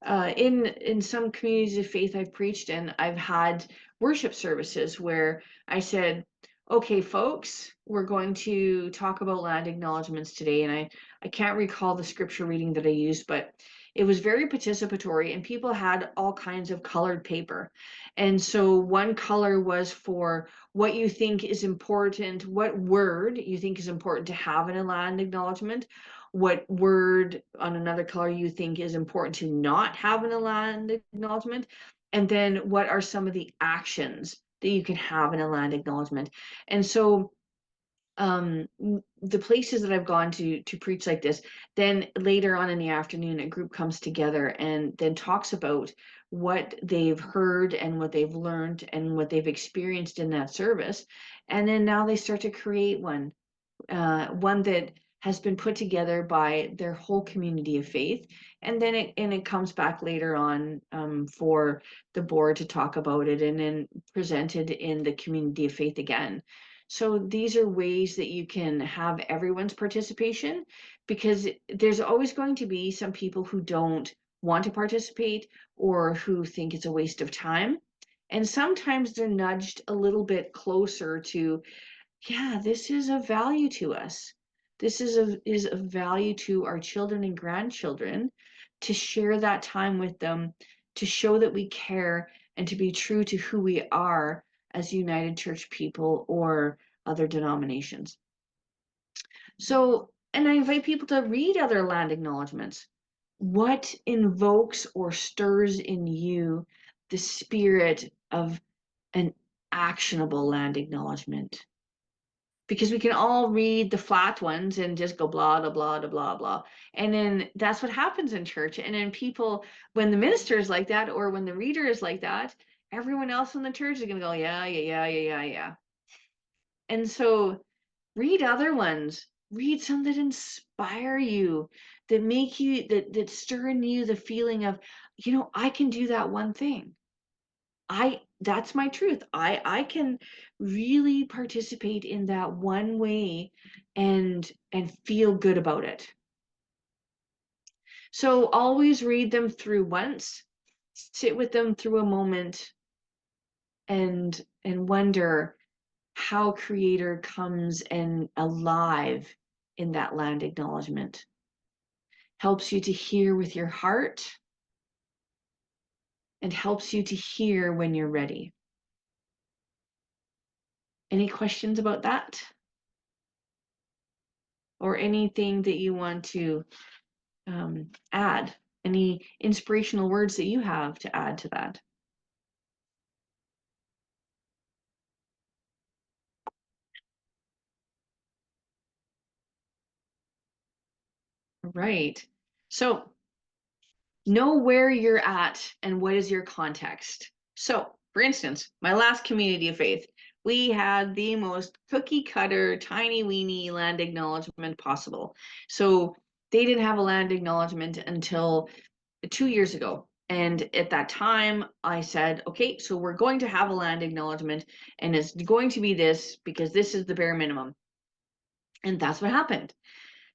In some communities of faith I've preached in, I've had worship services where I said, okay, folks, we're going to talk about land acknowledgements today. And I can't recall the scripture reading that I used, but it was very participatory, and people had all kinds of colored paper. And so one color was for what you think is important, what word you think is important to have in a land acknowledgement, what word on another color you think is important to not have in a land acknowledgement, and then what are some of the actions that you can have in a land acknowledgement. And so the places that I've gone to preach like this, then later on in the afternoon, a group comes together and then talks about what they've heard and what they've learned and what they've experienced in that service. And then now they start to create one that has been put together by their whole community of faith. And then it comes back later on for the board to talk about it, and then presented in the community of faith again. So these are ways that you can have everyone's participation, because there's always going to be some people who don't want to participate or who think it's a waste of time. And sometimes they're nudged a little bit closer to, yeah, this is of value to us. This is of value to our children and grandchildren, to share that time with them, to show that we care, and to be true to who we are as United Church people or other denominations. So, and I invite people to read other land acknowledgements. What invokes or stirs in you the spirit of an actionable land acknowledgement? Because we can all read the flat ones and just go blah, blah, blah, blah, blah, blah. And then that's what happens in church. And then people, when the minister is like that, or when the reader is like that, everyone else in the church is going to go, yeah, yeah, yeah, yeah, yeah, yeah. And so read other ones. Read some that inspire you, that make you, that stir in you the feeling of, you know, I can do that one thing. That's my truth. I can really participate in that one way and feel good about it. So always read them through once, sit with them through a moment, and wonder how Creator comes and alive in that land acknowledgement. Helps you to hear with your heart, and helps you to hear when you're ready. Any questions about that? Or anything that you want to add? Any inspirational words that you have to add to that? Right. So know where you're at and what is your context. So, for instance, my last community of faith, we had the most cookie cutter, tiny weeny land acknowledgement possible. So they didn't have a land acknowledgement until 2 years ago. And at that time, I said, okay, so we're going to have a land acknowledgement, and it's going to be this because this is the bare minimum. And that's what happened.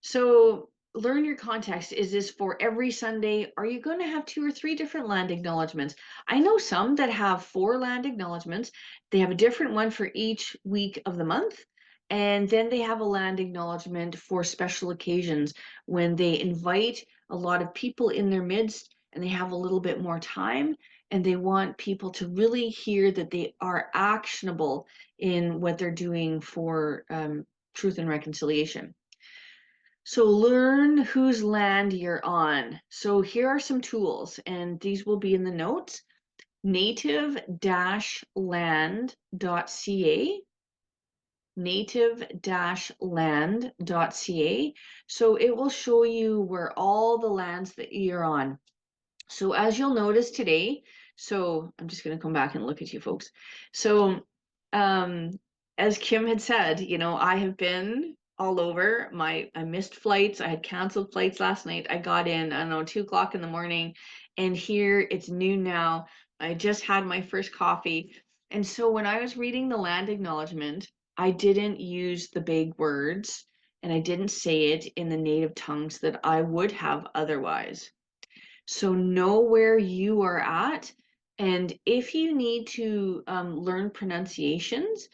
So learn your context. Is this for every Sunday? Are you going to have 2 or 3 different land acknowledgements? I know some that have 4 land acknowledgements. They have a different one for each week of the month. And then they have a land acknowledgement for special occasions when they invite a lot of people in their midst and they have a little bit more time, and they want people to really hear that they are actionable in what they're doing for truth and reconciliation. So learn whose land you're on. So here are some tools, and these will be in the notes. native-land.ca, native-land.ca. So it will show you where all the lands that you're on. So as you'll notice today, so I'm just going to come back and look at you folks. So as Kim had said, you know, I have been all over. I missed flights. I had canceled flights last night. I got in, I don't know, 2 o'clock in the morning, and here it's noon now. I just had my first coffee. And so when I was reading the land acknowledgement, I didn't use the big words, and I didn't say it in the native tongues that I would have otherwise. So know where you are at. And if you need to learn pronunciations,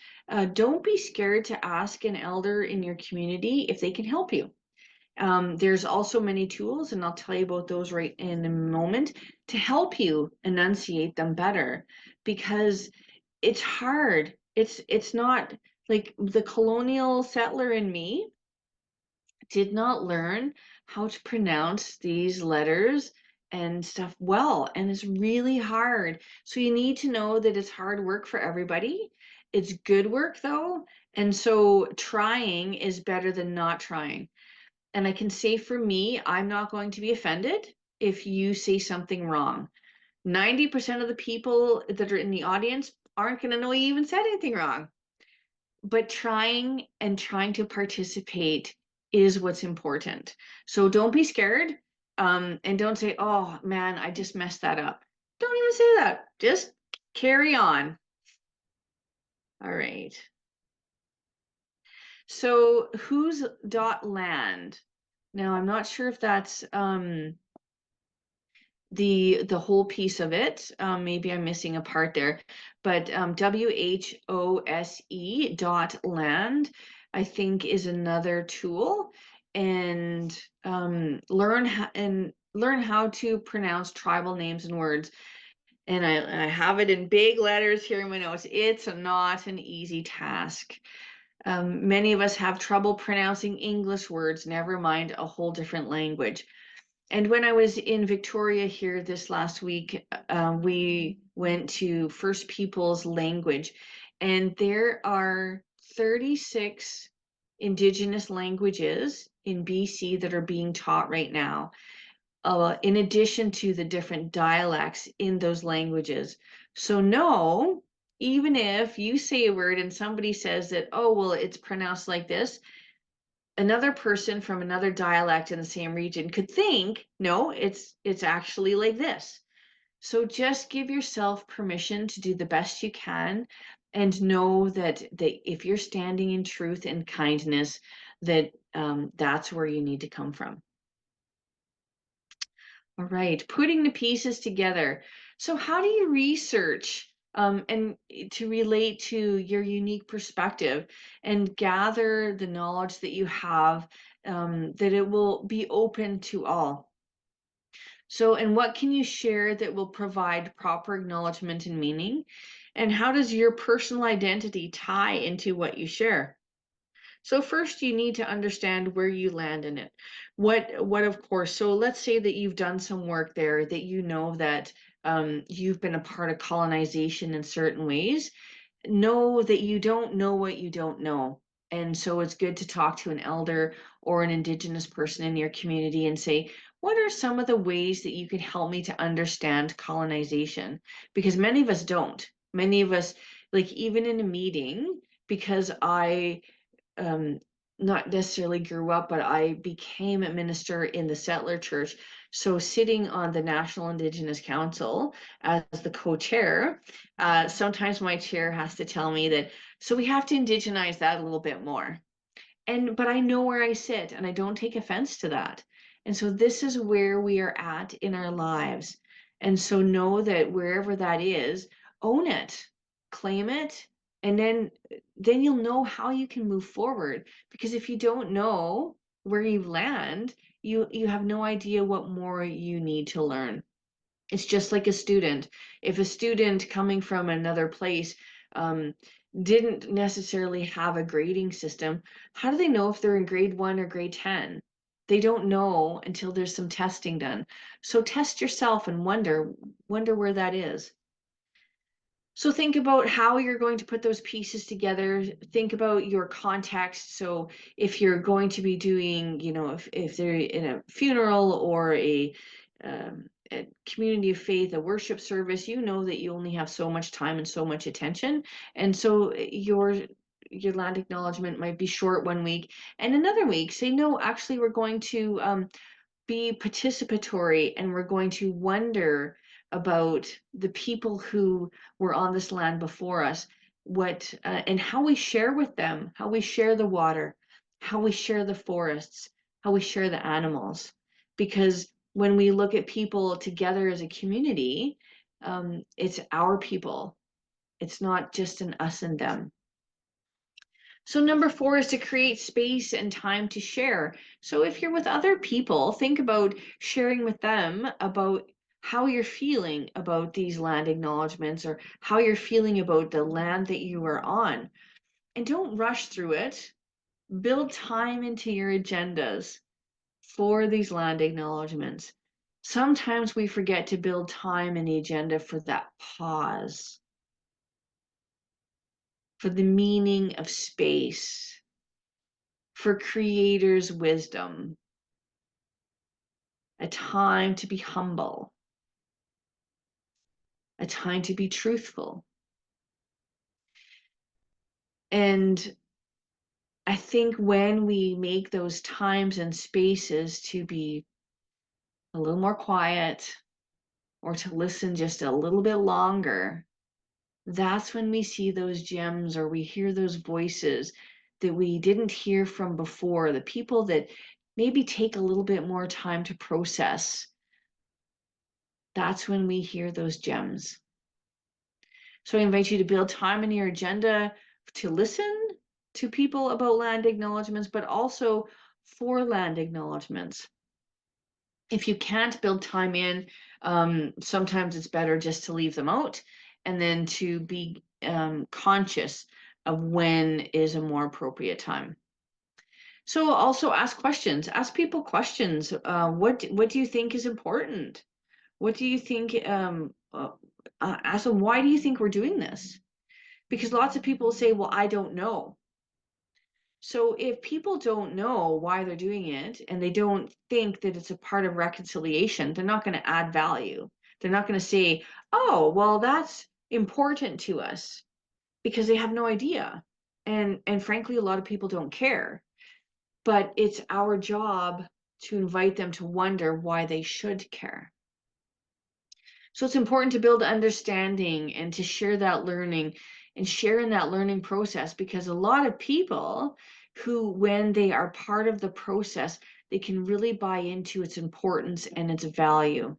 don't be scared to ask an elder in your community if they can help you. There's also many tools, and I'll tell you about those right in a moment, to help you enunciate them better, because it's hard. It's not like the colonial settler in me did not learn how to pronounce these letters and stuff well, and it's really hard. So you need to know that it's hard work for everybody. It's good work though, and so trying is better than not trying. And I can say for me, I'm not going to be offended if you say something wrong. 90% of the people that are in the audience aren't going to know you even said anything wrong. But trying to participate is what's important. So don't be scared, and don't say, oh man, I just messed that up. Don't even say that. Just carry on. All right. So whose .land? Now I'm not sure if that's the whole piece of it. Maybe I'm missing a part there, but WHOSE.land, I think, is another tool, and learn how to pronounce tribal names and words. And I have it in big letters here in my notes. It's not an easy task. Many of us have trouble pronouncing English words, never mind a whole different language. And when I was in Victoria here this last week, we went to First Peoples language, and there are 36 Indigenous languages in BC that are being taught right now, in addition to the different dialects in those languages. So no, even if you say a word and somebody says that, oh, well, it's pronounced like this, another person from another dialect in the same region could think, no, it's actually like this. So just give yourself permission to do the best you can, and know that if you're standing in truth and kindness, that that's where you need to come from. All right, putting the pieces together. So how do you research and to relate to your unique perspective and gather the knowledge that you have, that it will be open to all? So, and what can you share that will provide proper acknowledgement and meaning? And how does your personal identity tie into what you share? So first you need to understand where you land in it. What of course, so let's say that you've done some work there, that you know that you've been a part of colonization in certain ways. Know that you don't know what you don't know. And so it's good to talk to an elder or an Indigenous person in your community and say, what are some of the ways that you could help me to understand colonization? Because many of us don't. Many of us, like even in a meeting, because I not necessarily grew up, but I became a minister in the settler church. So sitting on the National Indigenous Council as the co-chair, sometimes my chair has to tell me that, so we have to indigenize that a little bit more. But I know where I sit and I don't take offense to that. And so this is where we are at in our lives. And so know that wherever that is, own it, claim it, and then you'll know how you can move forward. Because if you don't know where you land, you have no idea what more you need to learn. It's just like a student. If a student coming from another place didn't necessarily have a grading system, how do they know if they're in grade 1 or grade 10? They don't know until there's some testing done. So test yourself and wonder where that is. So think about how you're going to put those pieces together. Think about your context. So if you're going to be doing, if they're in a funeral or a community of faith, a worship service, you know that you only have so much time and so much attention. And so your land acknowledgement might be short one week, and another week say, no, actually we're going to be participatory, and we're going to wonder about the people who were on this land before us, what and how we share with them, how we share the water, how we share the forests, how we share the animals. Because when we look at people together as a community, it's our people. It's not just an us and them. So number 4 is to create space and time to share. So if you're with other people, think about sharing with them about how you're feeling about these land acknowledgements, or how you're feeling about the land that you are on. And don't rush through it. Build time into your agendas for these land acknowledgements. Sometimes we forget to build time in the agenda for that pause, for the meaning of space, for creator's wisdom, a time to be humble, a time to be truthful. And I think when we make those times and spaces to be a little more quiet or to listen just a little bit longer, that's when we see those gems or we hear those voices that we didn't hear from before, the people that maybe take a little bit more time to process. That's when we hear those gems. So I invite you to build time in your agenda to listen to people about land acknowledgements, but also for land acknowledgements. If you can't build time in, sometimes it's better just to leave them out and then to be conscious of when is a more appropriate time. So also ask questions. Ask people questions. What do you think is important? What do you think? Ask them, why do you think we're doing this? Because lots of people say, well, I don't know. So if people don't know why they're doing it and they don't think that it's a part of reconciliation, they're not going to add value. They're not going to say, oh, well, that's important to us, because they have no idea. And frankly, a lot of people don't care. But it's our job to invite them to wonder why they should care. So it's important to build understanding and to share that learning and share in that learning process, because a lot of people who, when they are part of the process, they can really buy into its importance and its value.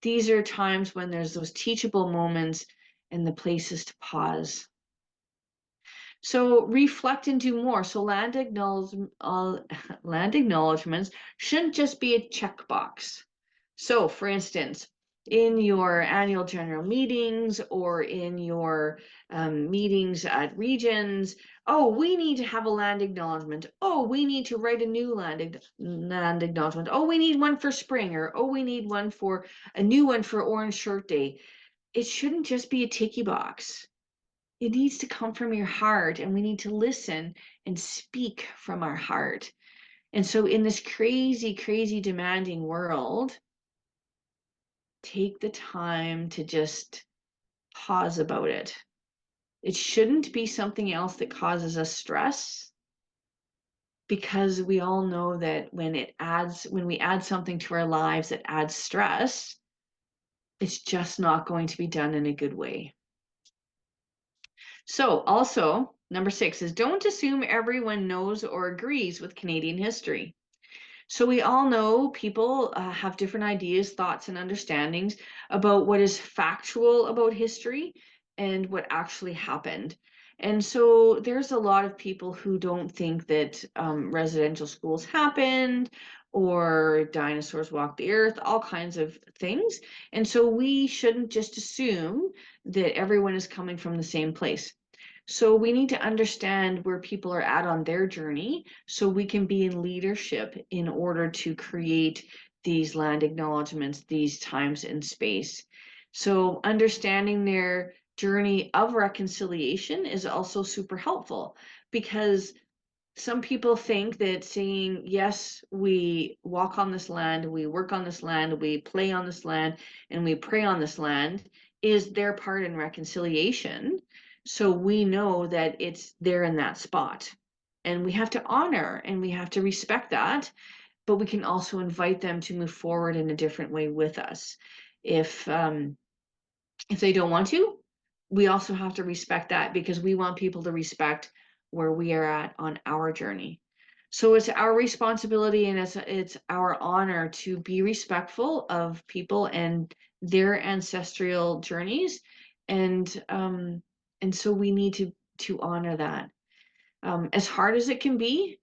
These are times when there's those teachable moments and the places to pause. So reflect and do more. So land acknowledgements shouldn't just be a checkbox. So for instance, in your annual general meetings or in your meetings at regions, oh, we need to have a land acknowledgement. Oh, we need to write a new land acknowledgement. Oh, we need one for spring, or oh, we need one for a new one for Orange Shirt Day. It shouldn't just be a ticky box. It needs to come from your heart, and we need to listen and speak from our heart. And so in this crazy, crazy demanding world, take the time to just pause about it. It shouldn't be something else that causes us stress, because we all know that when we add something to our lives that adds stress, it's just not going to be done in a good way. So also, number 6 is don't assume everyone knows or agrees with Canadian history. So we all know people have different ideas, thoughts, and understandings about what is factual about history and what actually happened. And so there's a lot of people who don't think that residential schools happened or dinosaurs walked the earth, all kinds of things. And so we shouldn't just assume that everyone is coming from the same place. So we need to understand where people are at on their journey so we can be in leadership in order to create these land acknowledgements, these times and space. So understanding their journey of reconciliation is also super helpful, because some people think that saying, yes, we walk on this land, we work on this land, we play on this land, and we pray on this land is their part in reconciliation. So we know that it's there in that spot. And we have to honor and we have to respect that, but we can also invite them to move forward in a different way with us. If they don't want to, we also have to respect that, because we want people to respect where we are at on our journey. So it's our responsibility and it's our honor to be respectful of people and their ancestral journeys, and so we need to honor that. As hard as it can be,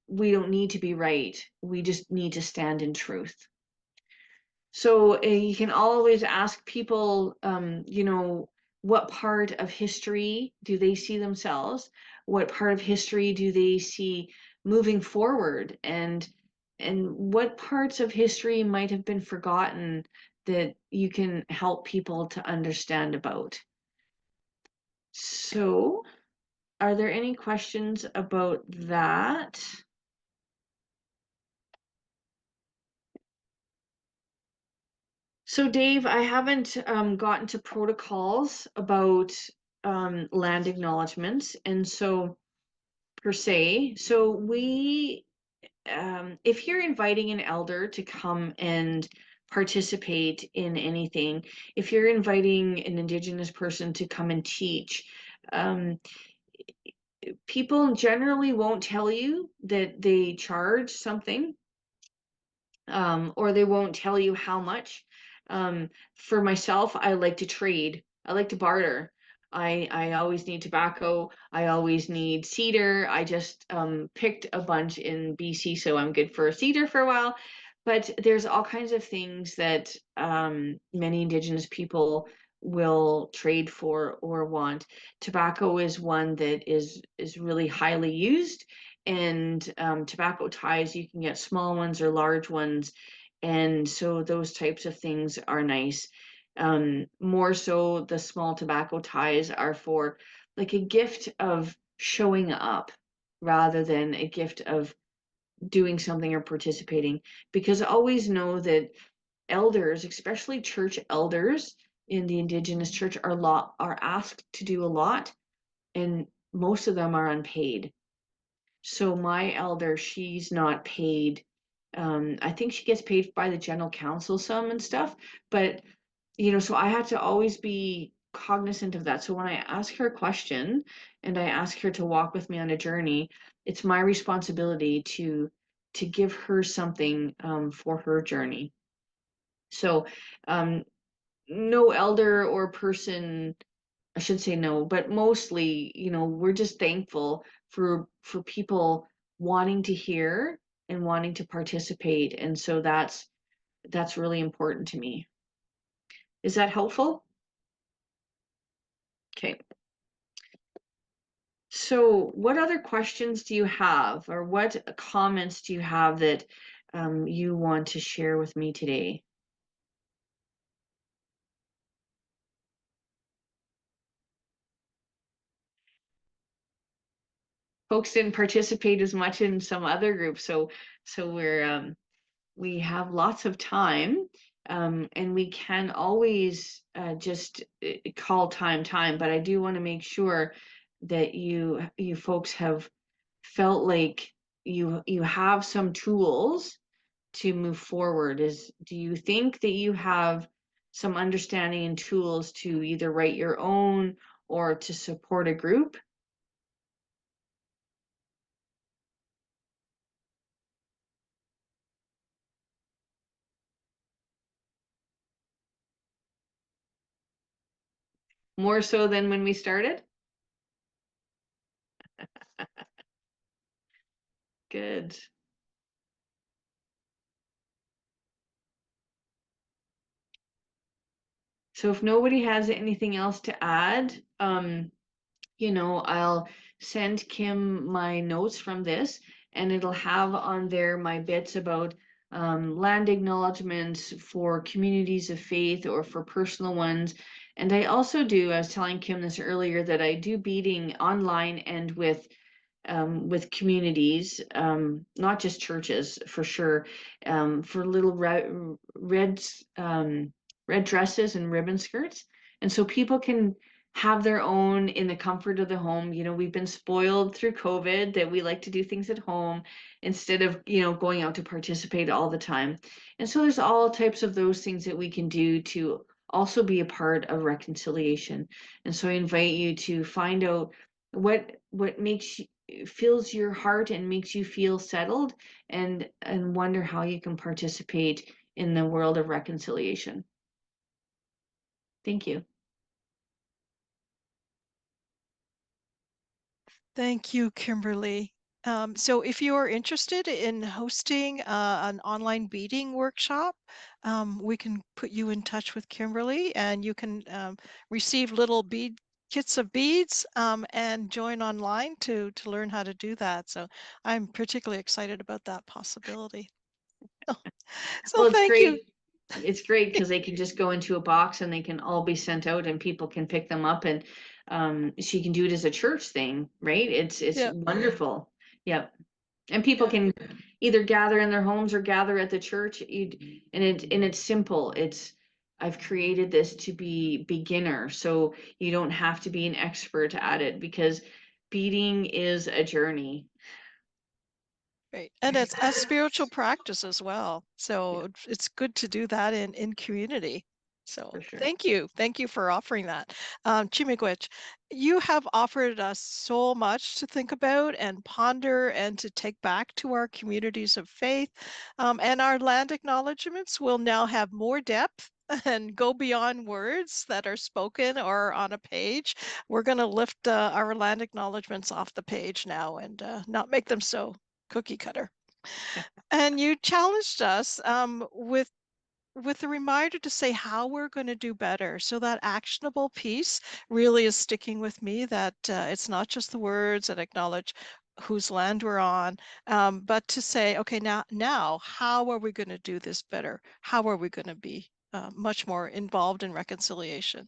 we don't need to be right. We just need to stand in truth. So you can always ask people, what part of history do they see themselves? What part of history do they see moving forward? And what parts of history might have been forgotten that you can help people to understand about? So, are there any questions about that? So Dave, I haven't gotten to protocols about land acknowledgements. And so per se. So we, if you're inviting an elder to come and participate in anything, if you're inviting an Indigenous person to come and teach, people generally won't tell you that they charge something, or they won't tell you how much. For myself, I like to trade. I like to barter. I always need tobacco. I always need cedar. I just picked a bunch in BC, so I'm good for cedar for a while. But there's all kinds of things that many Indigenous people will trade for or want. Tobacco is one that is really highly used, and tobacco ties, you can get small ones or large ones, and so those types of things are nice. More so, the small tobacco ties are for like a gift of showing up rather than a gift of doing something or participating, because always know that elders, especially church elders in the Indigenous church, are asked to do a lot, and most of them are unpaid. So my elder, she's not paid. I think she gets paid by the general council some and stuff, but so I had to always be cognizant of that. So when I ask her a question and I ask her to walk with me on a journey, it's my responsibility to give her something for her journey. So no elder or person, I should say no, but mostly, we're just thankful for people wanting to hear and wanting to participate. And so that's really important to me. Is that helpful? Okay. So what other questions do you have, or what comments do you have that you want to share with me today? Folks didn't participate as much in some other groups, so we have lots of time, and we can always just call time, but I do want to make sure that you folks have felt like you have some tools to move forward. Do you think that you have some understanding and tools to either write your own or to support a group? More so than when we started? Good. So if nobody has anything else to add, I'll send Kim my notes from this, and it'll have on there my bits about land acknowledgements for communities of faith or for personal ones. And I also I was telling Kim this earlier, that I do beading online and with communities, not just churches, for sure, for little red dresses and ribbon skirts. And so people can have their own in the comfort of the home. We've been spoiled through COVID that we like to do things at home instead of, going out to participate all the time. And so there's all types of those things that we can do to also be a part of reconciliation. And so I invite you to find out what fills your heart and makes you feel settled, and wonder how you can participate in the world of reconciliation. Thank you. Thank you, Kimberly. So if you are interested in hosting an online beading workshop, we can put you in touch with Kimberly, and you can receive little kits of beads and join online to learn how to do that. So I'm particularly excited about that possibility. So Well, it's thank you. great. It's great because they can just go into a box and they can all be sent out and people can pick them up, and she can do it as a church thing, right? It's Yeah. wonderful. Yep. And people can either gather in their homes or gather at the church. And it's simple. I've created this to be beginner, so you don't have to be an expert at it, because Feeding is a journey. Right. And it's a spiritual practice as well. So it's good to do that in community. So For sure. thank you. Thank you for offering that. Chimigwich, you have offered us so much to think about and ponder and to take back to our communities of faith. And our land acknowledgements will now have more depth and go beyond words that are spoken or on a page. We're going to lift our land acknowledgements off the page now and not make them so cookie cutter. And you challenged us with a reminder to say how we're going to do better. So that actionable piece really is sticking with me, that it's not just the words and acknowledge whose land we're on, but to say, okay, now, how are we going to do this better? How are we going to be much more involved in reconciliation?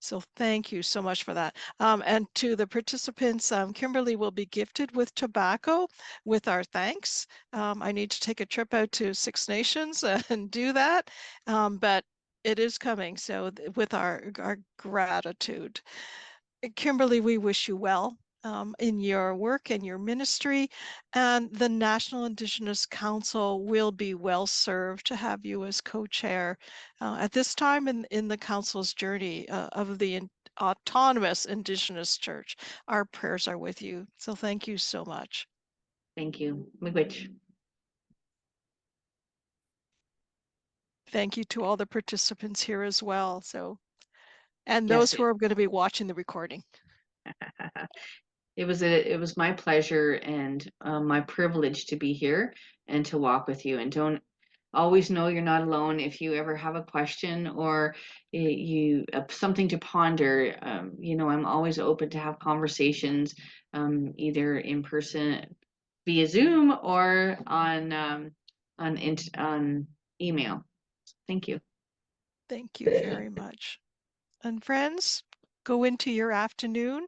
So thank you so much for that. And to the participants, Kimberly will be gifted with tobacco with our thanks. I need to take a trip out to Six Nations and do that, but it is coming. So with our gratitude. Kimberly, we wish you well in your work and your ministry, and the National Indigenous Council will be well served to have you as co-chair at this time in the council's journey of the autonomous Indigenous Church. Our prayers are with you. So thank you so much. Thank you. Miigwech. Thank you to all the participants here as well. So, and Yes, those who are going to be watching the recording. it was my pleasure and my privilege to be here and to walk with you. And don't always know you're not alone. If you ever have a question or you something to ponder, I'm always open to have conversations, either in person via Zoom or on email. Thank you. Thank you very much. And friends, go into your afternoon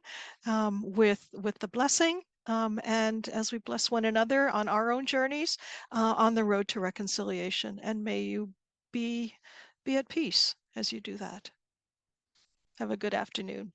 with the blessing, and as we bless one another on our own journeys on the road to reconciliation. And may you be at peace as you do that. Have a good afternoon.